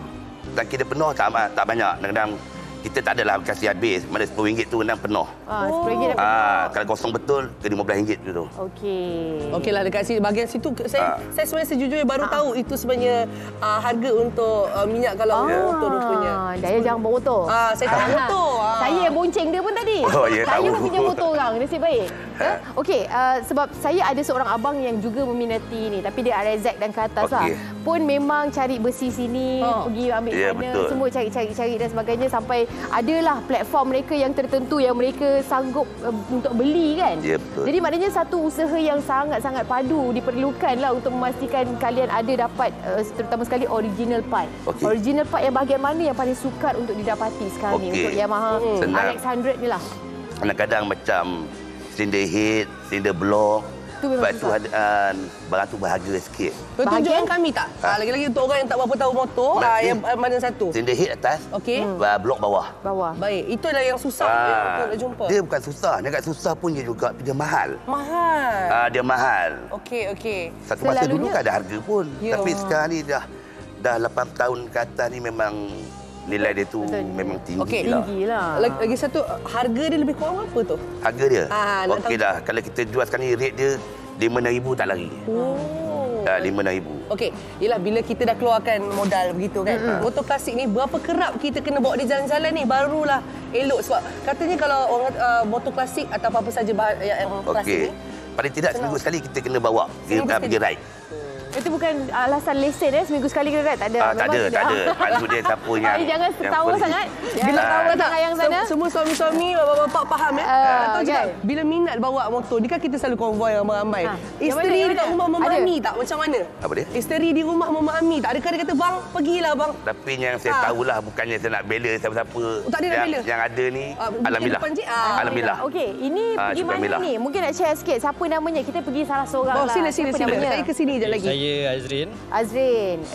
Tangki dia penuh tak banyak. Kadang-kadang kita tak adalah kasih habis. Mana RM10 tu kadang penuh. RM10 dah penuh. Kalau kosong betul, ke RM15 tu. Okey. Okeylah dekat sini bahagian situ saya sebenarnya sejujurnya baru tahu itu sebenarnya harga untuk minyak kalau motor rupanya. Daya jangan bawa motor. Saya tak bawa motor. Saya yang bonceng dia pun tadi. Saya pun pinjam motor orang. Nasib baik. Okey, sebab saya ada seorang abang yang juga meminati ni, tapi dia RZ dan ke atas lah. Pun memang cari besi sini, pergi ambil sana, semua cari dan sebagainya sampai adalah platform mereka yang tertentu yang mereka sanggup untuk beli kan. Jadi maknanya satu usaha yang sangat-sangat padu diperlukan lah untuk memastikan kalian ada dapat terutama sekali original part. Original part yang bahagian mana yang paling sukar untuk didapati sekarang ni untuk Yamaha RX 100 ni lah. Kadang-kadang macam cylinder head, cylinder block. Sebab tu barang tu berharga sikit. Tunjukkan kami tak? Lagi-lagi untuk orang yang tak berapa tahu motor, yang mana satu? Cylinder head atas, blok bawah. Baik, itu adalah yang susah untuk nak jumpa. Dia bukan susah, agak susah pun dia juga, dia mahal. Dia mahal. Okey. Satu masa dulu tak ada harga pun. Tapi sekarang ni dah 8 tahun ke atas ni memang nilai dia tu memang tinggi lah. Lagi satu, harga dia lebih kurang apa tu? Harga dia? Okey dah. Kalau kita jual sekarang ni, rate dia RM5,000 tak lari. RM5,000. Okey. Yelah, bila kita dah keluarkan modal begitu kan, motor klasik ni berapa kerap kita kena bawa di jalan-jalan ni barulah elok. Sebab katanya kalau orang motor klasik atau apa-apa saja yang klasik ni, paling tidak seminggu sekali kita kena bawa pergi ride. Itu bukan alasan lesen seminggu sekali kena ride? Tak ada? Tak ada. Maksud dia siapa yang... Jangan ketawa sangat. Bila tahu tak yang sana. Semua suami-suami, bapak-bapak faham Tahu juga, bila minat bawa motor, ni kan kita selalu konvoi ramai-ramai. Isteri dekat rumah memahami tak macam mana? Apa dia? Isteri di rumah memahami tak? Adakah dia kata, bang, pergilah bang. Tapi yang saya tahulah, bukannya saya nak bela siapa-siapa. Tak ada nak bela? Yang ada ni, Alhamdulillah. Alhamdulillah. Okey, ini pergi mana ni? Mungkin nak share sikit. Siapa namanya? Kita pergi salah seorang lah. Sila. Saya ke sini je lagi. Saya Azrin.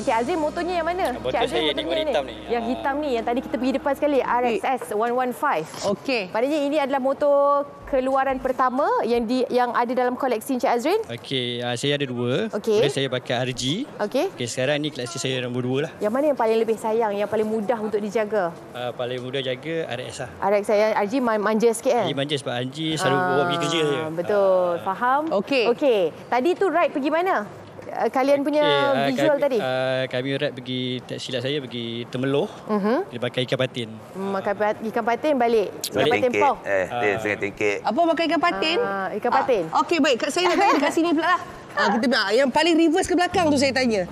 Okey, Azrin motornya yang mana? Motor saya ni warna hitam ni. Yang hitam ni, yang tadi kita pergi depan sekali, RXS 115. Okey. Maknanya ini adalah motor keluaran pertama yang ada dalam koleksi Encik Azrin. Okey, saya ada dua. Okey. Saya pakai RG. Okey. Sekarang ni koleksi saya nombor 2 lah. Yang mana yang paling lebih sayang, yang paling mudah untuk dijaga? Paling mudah jaga RX lah. RX saya, RG manja sikit kan? RG manja sebab RG selalu bawa pergi kerja je. Betul, faham? Okey. Tadi tu ride pergi mana? Kalian punya visual tadi? Kami ride pergi, tak silap saya, pergi Temeloh. Dia pakai ikan patin. Makan ikan patin balik. Ikan patin pau. Setengah tingkit. Apa makan ikan patin? Ikan patin. Okey, baik. Saya nak tanya dekat sini pula lah. Kita yang paling reverse ke belakang tu saya tanya.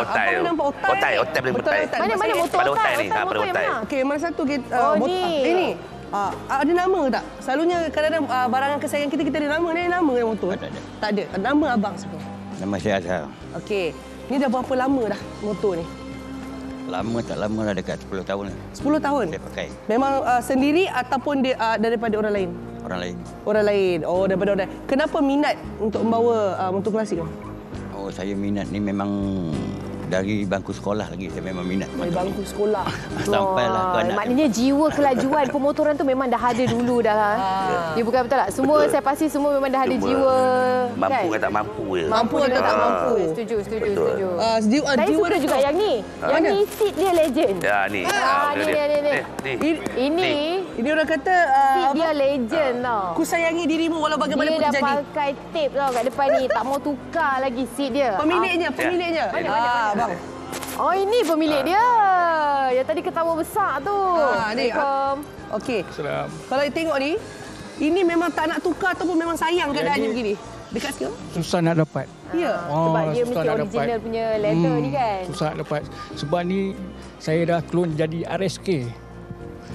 Otai. Otai paling otai. Mana motor otai ni? Pada otai. Okey, mana satu kita ni. Ada nama tak? Selalunya kadang-kadang barangan kesayangan kita ada nama. Ni nama yang motor? Tak ada. Nama abang semua. Nama saya Azhar. Okey. Ni dah berapa lama dah motor ni? Lama tak lama dah, dekat 10 tahun lah. 10 tahun? Saya pakai. Memang sendiri ataupun daripada orang lain? Orang lain. Orang lain. Oh, daripada orang lain. Kenapa minat untuk membawa motor klasik? Oh, saya minat ni memang dari bangku sekolah lagi. Saya memang minat. Dari bangku sekolah. Sampailah ke anak. Maknanya jiwa kelajuan pemotoran tu memang dah ada dulu dah. Ya, bukan betul tak? Semua betul. Saya pasti semua memang dah ada jiwa. Mampu kan? Tak mampu je. Mampu atau tak mampu. Setuju. Saya suka juga yang ni. Yang ni seat dia legend. Ya, ni. Ini orang kata seat dia legend tau. Ku sayangi dirimu walau bagaimana pun terjadi. Dia dah pakai tape tau kat depan ni. Tak mau tukar lagi seat dia. Pemiliknya. Mana? Bang, Oh, ini pemilik dia. Yang tadi ketawa besar tu. Assalamualaikum. Okey. Kalau tengok ni, ini memang tak nak tukar ataupun memang sayang keadaannya begini. Dekat sikit. Susah nak dapat. Ya. Sebab dia mesti original punya leather ni kan. Susah nak dapat. Sebab ni saya dah clone jadi RSK.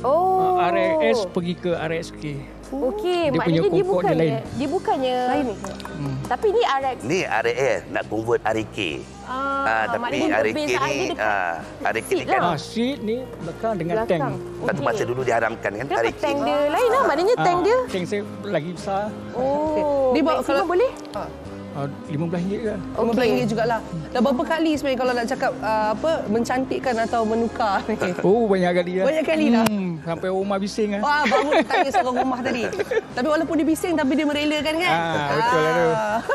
Oh. RS pergi ke RSK. Okey, dia maknanya dia bukannya lain. Tapi ni RX. Ni RS nak convert RK. Tapi RK ni RK ni kan seat ni belakang dengan tank. Satu masa dulu diharamkan kan RK. Tank dia lain lah, maknanya tank dia. Tank saya lagi besar. Oh. Dia bawa kalau boleh? RM15 ke? RM15 jugalah. Dah berapa kali sebenarnya kalau nak cakap mencantikkan atau menukar ni? Oh, banyak kali lah. Banyak kali dah. Sampai rumah bising lah. Wah, baru nak tanya seorang rumah tadi. Tapi walaupun dia bising tapi dia merelakan kan? Betul lah tu.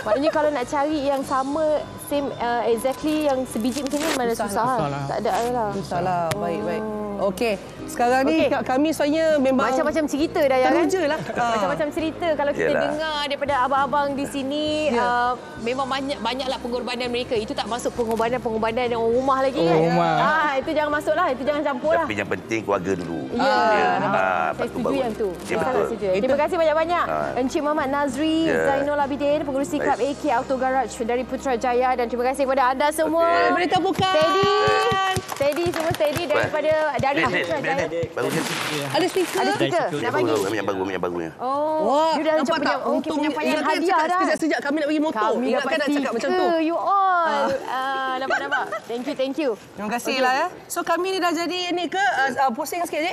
Maknanya kalau nak cari yang sama, same exactly yang sebiji macam ni mana susah lah. Tak ada lah. Susah lah. Baik. Okey. Sekarang ni kami sebenarnya memang macam-macam cerita dah ya kan? Teruja lah. Macam-macam cerita kalau kita dengar daripada abang-abang di sini, memang banyaklah pengorbanan mereka. Itu tak masuk pengorbanan yang orang rumah lagi kan? Itu jangan masuklah, itu jangan campur lah. Tapi yang penting keluarga dulu. Saya setuju yang tu. Sangat setuju. Terima kasih banyak-banyak Encik Muhammad Nazri Zainul Abidin, pengurusi Klub AK Auto Garage dari Putrajaya, dan terima kasih kepada anda semua. Beri tepukan. Steady daripada Putrajaya. Ada stiker. Nak bagi. Yang baru. Oh, you dah nampak tak? untuk penyampaian hadiah dah. Sekejap kami nak bagi motor. Kami Ingatkan nak cakap macam tu. You all. Nampak. Thank you. Terima kasih lah ya. So kami ni dah jadi ni ke posting sikit je.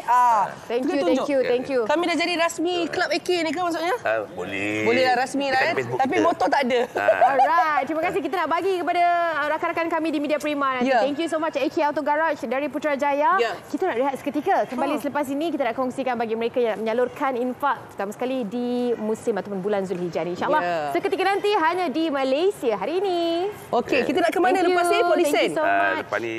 Thank you. Kami dah jadi rasmi Klub AK ni ke maksudnya? Boleh. Boleh lah rasmi dah. Tapi motor tak ada. Alright. Terima kasih, kita nak bagi kepada rakan-rakan kami di Media Prima nanti. Thank you so much AK Auto Garage dari Putrajaya. Kita nak rehat seketika. Kembali selepas ini kita nak kongsikan bagi mereka yang menyalurkan infak terutama sekali di musim ataupun bulan Zulhijjah ni. InsyaAllah seketika nanti hanya di Malaysia hari ini. Okey, kita nak ke mana lepas ni, Polisen? Thank you so much. Lepas ni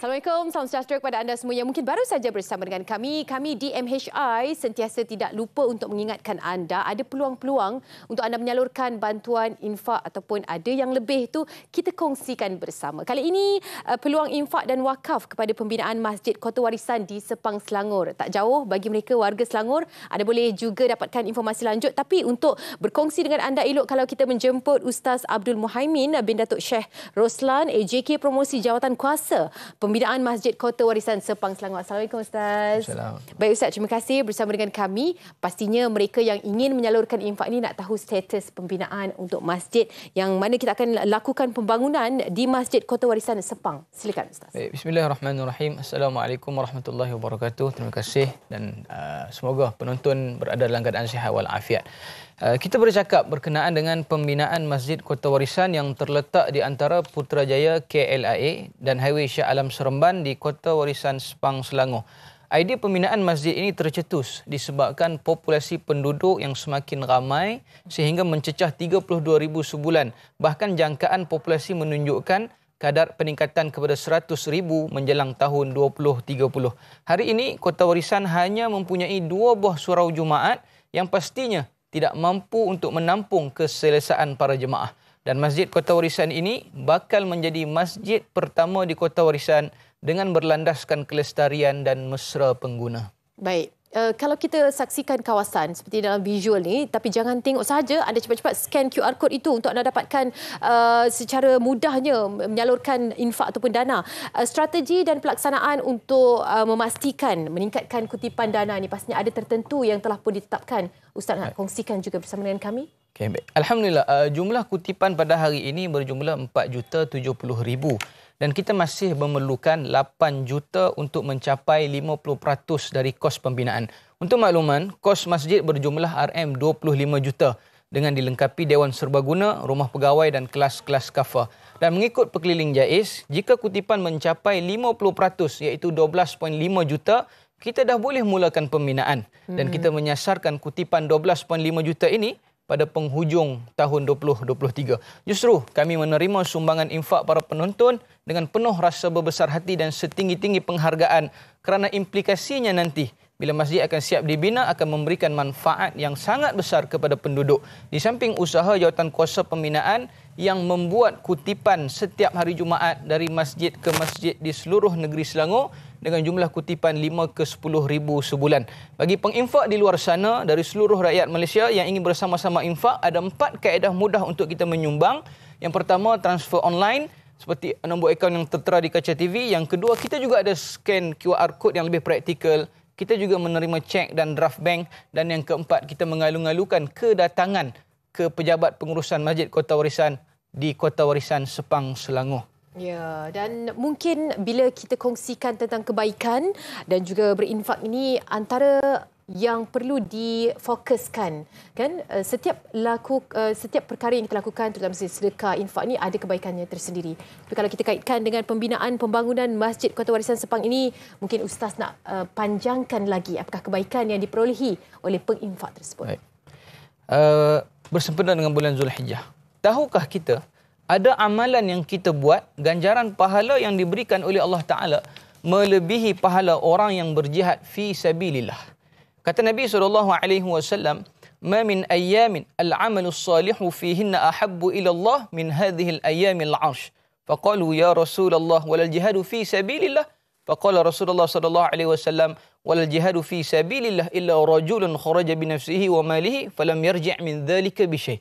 Assalamualaikum, salam sejahtera kepada anda semua yang mungkin baru saja bersama dengan kami. Kami di MHI sentiasa tidak lupa untuk mengingatkan anda ada peluang-peluang untuk anda menyalurkan bantuan infak ataupun ada yang lebih tu kita kongsikan bersama. Kali ini peluang infak dan wakaf kepada pembinaan Masjid Kota Warisan di Sepang, Selangor. Tak jauh bagi mereka warga Selangor, anda boleh juga dapatkan informasi lanjut. Tapi untuk berkongsi dengan anda elok kalau kita menjemput Ustaz Abdul Muhaimin bin Datuk Syekh Roslan AJK Promosi Jawatan Kuasa Pembinaan Masjid Kota Warisan Sepang, Selangor. Assalamualaikum Ustaz. Assalamualaikum. Baik Ustaz, terima kasih bersama dengan kami. Pastinya mereka yang ingin menyalurkan infak ini nak tahu status pembinaan untuk masjid yang mana kita akan lakukan pembangunan di Masjid Kota Warisan Sepang. Silakan Ustaz. Baik, bismillahirrahmanirrahim. Assalamualaikum warahmatullahi wabarakatuh. Terima kasih dan semoga penonton berada dalam keadaan sihat walafiat. Kita bercakap berkenaan dengan pembinaan Masjid Kota Warisan yang terletak di antara Putrajaya KLIA dan Highway Shah Alam Seremban di Kota Warisan Sepang, Selangor. Idea pembinaan masjid ini tercetus disebabkan populasi penduduk yang semakin ramai sehingga mencecah 32,000 sebulan. Bahkan jangkaan populasi menunjukkan kadar peningkatan kepada 100,000 menjelang tahun 2030. Hari ini Kota Warisan hanya mempunyai 2 buah surau Jumaat yang pastinya tidak mampu untuk menampung keselesaan para jemaah. Dan Masjid Kota Warisan ini bakal menjadi masjid pertama di Kota Warisan dengan berlandaskan kelestarian dan mesra pengguna. Baik. Kalau kita saksikan kawasan seperti dalam visual ni, tapi jangan tengok saja, anda cepat-cepat scan QR code itu untuk anda dapatkan secara mudahnya menyalurkan infak ataupun dana. Strategi dan pelaksanaan untuk memastikan meningkatkan kutipan dana ni pastinya ada tertentu yang telah pun ditetapkan. Ustaz nak kongsikan juga bersama dengan kami. Okay, baik. Alhamdulillah, jumlah kutipan pada hari ini berjumlah 4,070,000. Dan kita masih memerlukan 8 juta untuk mencapai 50% dari kos pembinaan. Untuk makluman, kos masjid berjumlah RM25 juta dengan dilengkapi Dewan Serbaguna, rumah pegawai dan kelas-kelas kafa. Dan mengikut Pekeliling Jaiz, jika kutipan mencapai 50% iaitu 12.5 juta, kita dah boleh mulakan pembinaan. Dan kita menyasarkan kutipan 12.5 juta ini pada penghujung tahun 2023. Justru kami menerima sumbangan infak para penonton dengan penuh rasa berbesar hati dan setinggi-tinggi penghargaan kerana implikasinya nanti bila masjid akan siap dibina akan memberikan manfaat yang sangat besar kepada penduduk. Di samping usaha Jawatankuasa Pembinaan yang membuat kutipan setiap hari Jumaat dari masjid ke masjid di seluruh negeri Selangor dengan jumlah kutipan 5 ke 10 ribu sebulan. Bagi penginfak di luar sana dari seluruh rakyat Malaysia yang ingin bersama-sama infak, ada 4 kaedah mudah untuk kita menyumbang. Yang pertama, transfer online seperti nombor akaun yang tertera di kaca TV. Yang kedua, kita juga ada scan QR code yang lebih praktikal. Kita juga menerima cek dan draft bank. Dan yang keempat, kita mengalu-alukan kedatangan ke pejabat pengurusan Masjid Kota Warisan di Kota Warisan Sepang, Selangor. Ya, dan mungkin bila kita kongsikan tentang kebaikan dan juga berinfak ini antara yang perlu difokuskan, kan? Setiap perkara yang kita lakukan, terutama sedekah, infak ni ada kebaikannya tersendiri. Tapi kalau kita kaitkan dengan pembangunan Masjid Kota Warisan Sepang ini, mungkin Ustaz nak panjangkan lagi apakah kebaikan yang diperolehi oleh penginfak tersebut. Baik. Bersempena dengan bulan Zulhijjah, tahukah kita ada amalan yang kita buat, ganjaran pahala yang diberikan oleh Allah Ta'ala melebihi pahala orang yang berjihad fi sabilillah. Kata Nabi SAW, "Ma min ayyamin al-amalu salihu fihinna ahabbu ila Allah min hadhihi al-ayyamil 'ash." Faqalu ya Rasulullah wal jihadu fi sabilillah. Faqala Rasulullah SAW, "Wal jihadu fi sabilillah illa rajulun kharaja bi nafsihi wa malihi falam yarji' min dhalika bi syai'."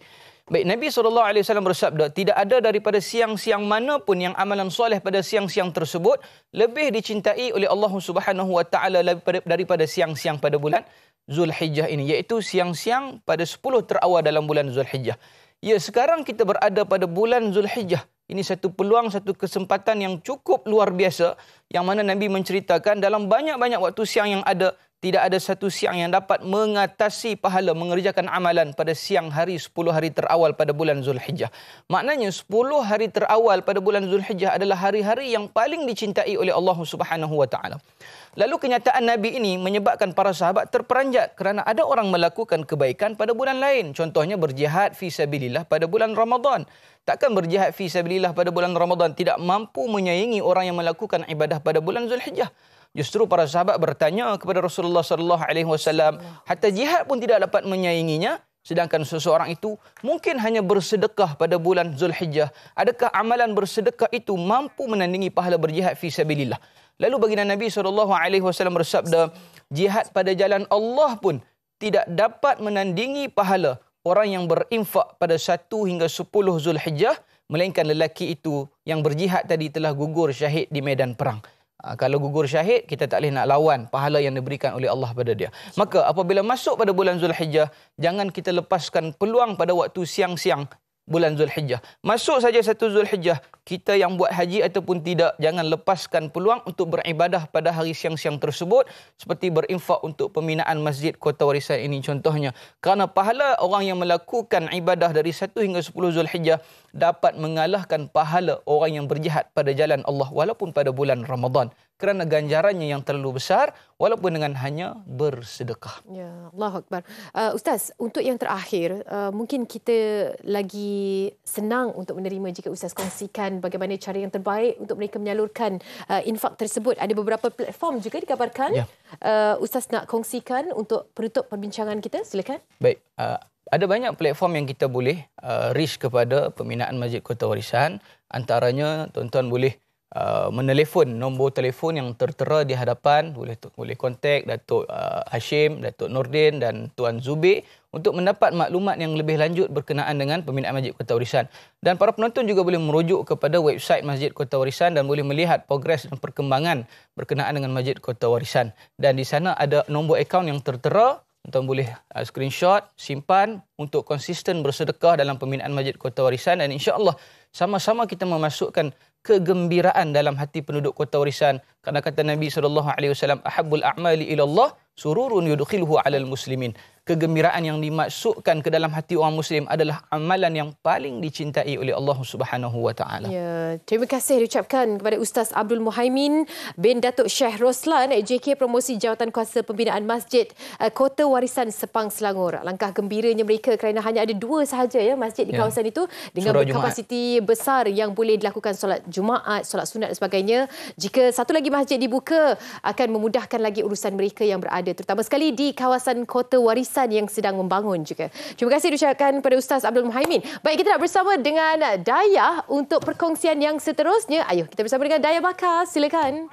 Baik, Nabi SAW bersabda, tidak ada daripada siang-siang mana pun yang amalan soleh pada siang-siang tersebut lebih dicintai oleh Allah Subhanahu Wa Taala daripada siang-siang pada bulan Zulhijjah ini, iaitu siang-siang pada 10 terawal dalam bulan Zulhijjah. Ya, sekarang kita berada pada bulan Zulhijjah. Ini satu peluang, satu kesempatan yang cukup luar biasa yang mana Nabi menceritakan dalam banyak-banyak waktu siang yang ada, tidak ada satu siang yang dapat mengatasi pahala mengerjakan amalan pada siang hari 10 hari terawal pada bulan Zulhijjah. Maknanya 10 hari terawal pada bulan Zulhijjah adalah hari-hari yang paling dicintai oleh Allah Subhanahu Wa Taala. Lalu kenyataan Nabi ini menyebabkan para sahabat terperanjat kerana ada orang melakukan kebaikan pada bulan lain. Contohnya berjihad fi sabilillah pada bulan Ramadan. Takkan berjihad fi sabilillah pada bulan Ramadan tidak mampu menyaingi orang yang melakukan ibadah pada bulan Zulhijjah. Justru para sahabat bertanya kepada Rasulullah SAW, hatta jihad pun tidak dapat menyainginya, sedangkan seseorang itu mungkin hanya bersedekah pada bulan Zulhijjah. Adakah amalan bersedekah itu mampu menandingi pahala berjihad fi sabilillah? Lalu baginda Nabi SAW bersabda, jihad pada jalan Allah pun tidak dapat menandingi pahala orang yang berinfak pada 1 hingga 10 Zulhijjah, melainkan lelaki itu yang berjihad tadi telah gugur syahid di medan perang. Kalau gugur syahid, kita tak boleh nak lawan pahala yang diberikan oleh Allah pada dia. Maka apabila masuk pada bulan Zulhijjah, jangan kita lepaskan peluang pada waktu siang-siang bulan Zulhijjah. Masuk saja 1 Zulhijjah, kita yang buat haji ataupun tidak, jangan lepaskan peluang untuk beribadah pada hari siang-siang tersebut, seperti berinfak untuk pembinaan Masjid Kota Warisan ini contohnya. Kerana pahala orang yang melakukan ibadah dari 1 hingga 10 Zulhijjah dapat mengalahkan pahala orang yang berjihad pada jalan Allah walaupun pada bulan Ramadan. Kerana ganjarannya yang terlalu besar walaupun dengan hanya bersedekah. Ya, Allahu Akbar. Ustaz, untuk yang terakhir, mungkin kita lagi senang untuk menerima jika Ustaz kongsikan bagaimana cara yang terbaik untuk mereka menyalurkan infak tersebut. Ada beberapa platform juga dikabarkan. Ya. Ustaz nak kongsikan untuk penutup perbincangan kita, silakan. Baik. Ada banyak platform yang kita boleh reach kepada pembinaan Masjid Kota Warisan. Antaranya, tuan-tuan boleh menelefon nombor telefon yang tertera di hadapan, boleh kontak Datuk Hashim, Datuk Nordin dan Tuan Zubir untuk mendapat maklumat yang lebih lanjut berkenaan dengan pembinaan Masjid Kota Warisan. Dan para penonton juga boleh merujuk kepada website Masjid Kota Warisan dan boleh melihat progres dan perkembangan berkenaan dengan Masjid Kota Warisan. Dan di sana ada nombor akaun yang tertera. Tuan boleh screenshot, simpan untuk konsisten bersedekah dalam pembinaan Masjid Kota Warisan, dan insya-Allah sama-sama kita memasukkan kegembiraan dalam hati penduduk Kota Warisan. Karena kata Nabi SAW, ahabbul a'mali ila Allah sururun yudkhiluhu 'alal muslimin. Kegembiraan yang dimasukkan ke dalam hati orang muslim adalah amalan yang paling dicintai oleh Allah Subhanahu Wa Taala. Ya, terima kasih diucapkan kepada Ustaz Abdul Muhaimin bin Datuk Syekh Roslan, JK Promosi Jawatankuasa Pembinaan Masjid Kota Warisan Sepang, Selangor. Langkah gembiranya mereka kerana hanya ada 2 sahaja ya masjid di kawasan itu dengan kapasiti besar yang boleh dilakukan solat Jumaat, solat sunat dan sebagainya. Jika satu lagi masjid dibuka, akan memudahkan lagi urusan mereka yang berada terutama sekali di kawasan kota warisan yang sedang membangun juga. Terima kasih diucapkan kepada Ustaz Abdul Muhaimin. Baik, kita nak bersama dengan Dayah untuk perkongsian yang seterusnya. Ayo, kita bersama dengan Dayah Bakar. Silakan.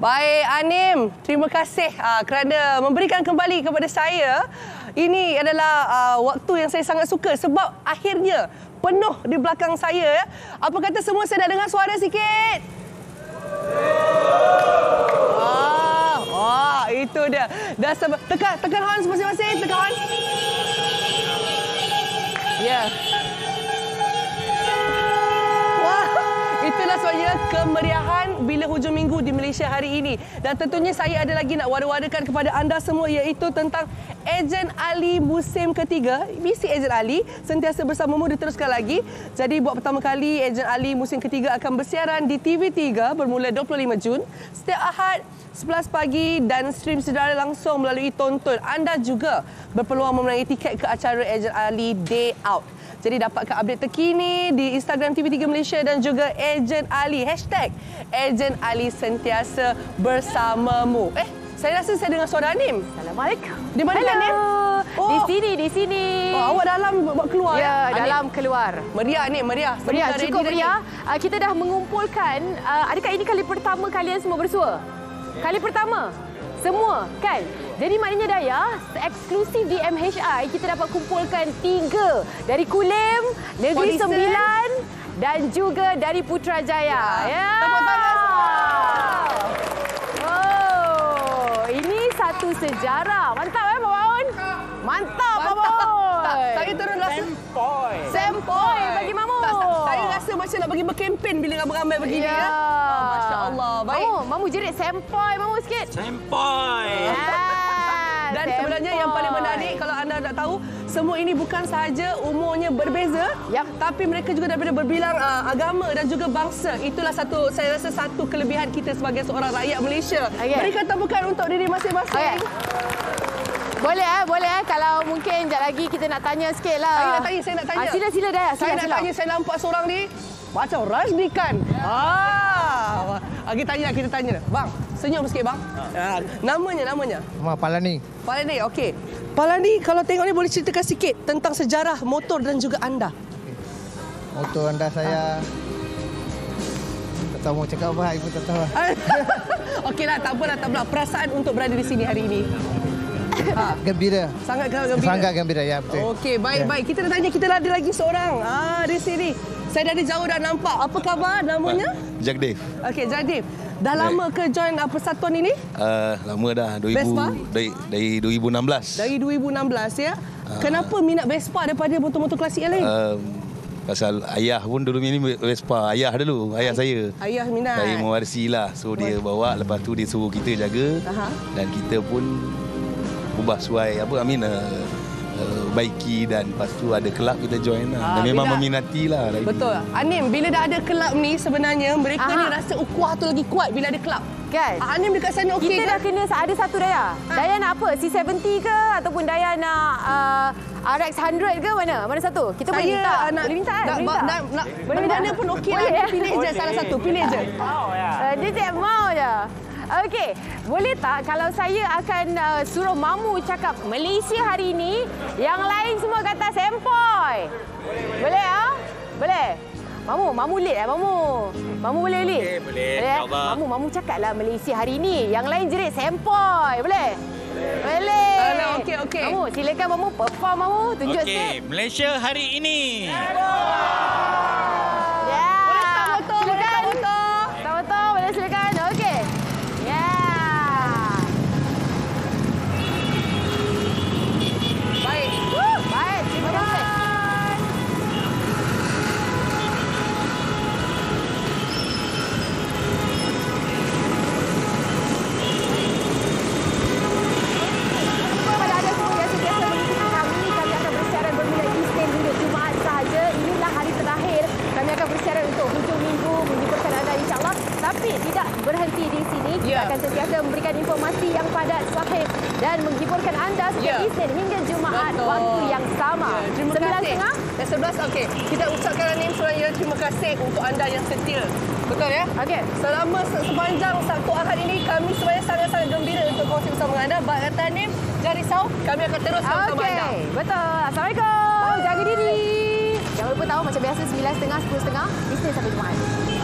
Baik, Anim. Terima kasih kerana memberikan kembali kepada saya. Ini adalah waktu yang saya sangat suka sebab akhirnya penuh di belakang saya. Apa kata semua saya nak dengar suara sikit? Itu dia. Dah tekan horn masing-masing. Tekan horn. Ya. Itulah sebabnya kemeriahan bila hujung minggu di Malaysia hari ini. Dan tentunya saya ada lagi nak wada-wadakan kepada anda semua iaitu tentang Ejen Ali musim ketiga. Misi Ejen Ali sentiasa bersamamu diteruskan lagi. Jadi buat pertama kali Ejen Ali musim ketiga akan bersiaran di TV3 bermula 25 Jun. Setiap Ahad 11 pagi dan stream secara langsung melalui Tonton. Anda juga berpeluang memenangi tiket ke acara Ejen Ali Day Out. Jadi dapatkan update terkini di Instagram TV3 Malaysia dan juga Ejen Ali. #Ejen Ali sentiasa bersamamu. Saya rasa saya dengar suara Anim. Assalamualaikum. Di mana Anim? Di sini. Awak dalam keluar ya? Ya, dalam keluar. Meriah Anim, meriah. Cukup meriah. Kita dah mengumpulkan, adakah ini kali pertama kalian semua bersua? Kali pertama? Semua, kan? Jadi maknanya Dayah, eksklusif di MHI, kita dapat kumpulkan 3 dari Kulim, Negeri Sembilan dan juga dari Putrajaya. Ya. Tepuk tangan semua. Ini satu sejarah. Mantap Pak Baun? Mantap Pak Baun. Saya terus rasa Sempoi bagi Mamu. Saya rasa macam nak bagi berkempen bila ramai-ramai begini ya. Masya-Allah. Baik. Mamu jerit sempoi Mamu sikit. Sempoi. Dan sebenarnya yang paling menarik kalau anda nak tahu, semua ini bukan sahaja umurnya berbeza, tapi mereka juga daripada berbilang agama dan juga bangsa. Itulah saya rasa satu kelebihan kita sebagai seorang rakyat Malaysia. Berikan tepukan untuk diri masing-masing. Boleh kalau mungkin sekejap lagi kita nak tanya sikit lah. Saya nak tanya. Sila Dayah. Saya nak tanya, saya nampak seorang ni macam Rajnikan. Kita tanya. Bang, senyum sikit bang. Namanya? Nama Palani. Palani, okey. Palani, kalau tengok ni boleh ceritakan sikit tentang sejarah motor dan juga anda. Motor anda saya... Tak tahu mau cakap apa, ibu tak tahu. Okeylah, tak apalah. Perasaan untuk berada di sini hari ini. Gembira. Sangat gembira, ya betul. Okey, baik. Kita nak tanya, kita ada lagi seorang di sini. Saya dari jauh dah nampak. Apa khabar namanya? Jagdev. Okey, Jagdev. Dah lama ke join persatuan ini? Lama dah. Dari 2016. Dari 2016 ya. Kenapa minat Vespa daripada motor-motor klasik yang lain? Pasal ayah pun dulu ni Vespa. Ayah saya. Ayah minat. Saya mewarisi lah. So dia bawa, lepas tu dia suruh kita jaga. Dan kita pun ubah suai baiki dan lepas tu ada kelab kita join lah. Dan memang meminati lah. Betul. Anim, bila dah ada kelab ni sebenarnya mereka ni rasa ukuah tu lagi kuat bila ada kelab. Kan? Anim dekat sana okey kita dah kena ada satu Dayah. Dayah nak apa? C70 ke ataupun Dayah nak RX 100 ke mana? Mana satu? Kita boleh minta. Boleh minta kan? Boleh minta. Mana pun okey lah. Pilih je salah satu. Pilih je. Dia tak mau je. Okey, boleh tak kalau saya akan suruh Mamu cakap Malaysia hari ini, yang lain semua kata sempoi. Boleh ah? Boleh. Mamu lead Mamu. Mamu boleh lead? Okey, boleh. InsyaAllah. Mamu cakaplah Malaysia hari ini, yang lain jerit sempoi. Boleh? Boleh. Okey. Mamu, silakan Mamu perform Mamu, tunjuk sikit. Okey, Malaysia hari ini. Ya. Boleh start motor. Start motor, boleh silakan. Okey. Baik, terima kasih. Kepada anda semua yang sentiasa mengikuti kami akan bersiaran bermula Isnin hingga Jumaat sahaja. Inilah hari terakhir kami akan bersiaran untuk hujung minggu menghiburkan anda insya-Allah. Tapi tidak berhenti di sini. Kita akan sentiasa memberikan informasi yang padat, sahih dan menghiburkan anda setiap Isnin hingga Jumaat waktu yang sama. 9.30 Yang 11, okey. Kita ucapkan Anim Suraya terima kasih untuk anda yang setia. Betul ya? Okey. Selama sepanjang satu Ahad ini, kami sebenarnya sangat-sangat gembira untuk kongsi bersama anda. Kata Anim, jangan risau. Kami akan terus bersama anda. Betul. Assalamualaikum. Jaga diri. Jangan lupa tahu macam biasa 9.30, 10.30. Isnin sampai Jumaat.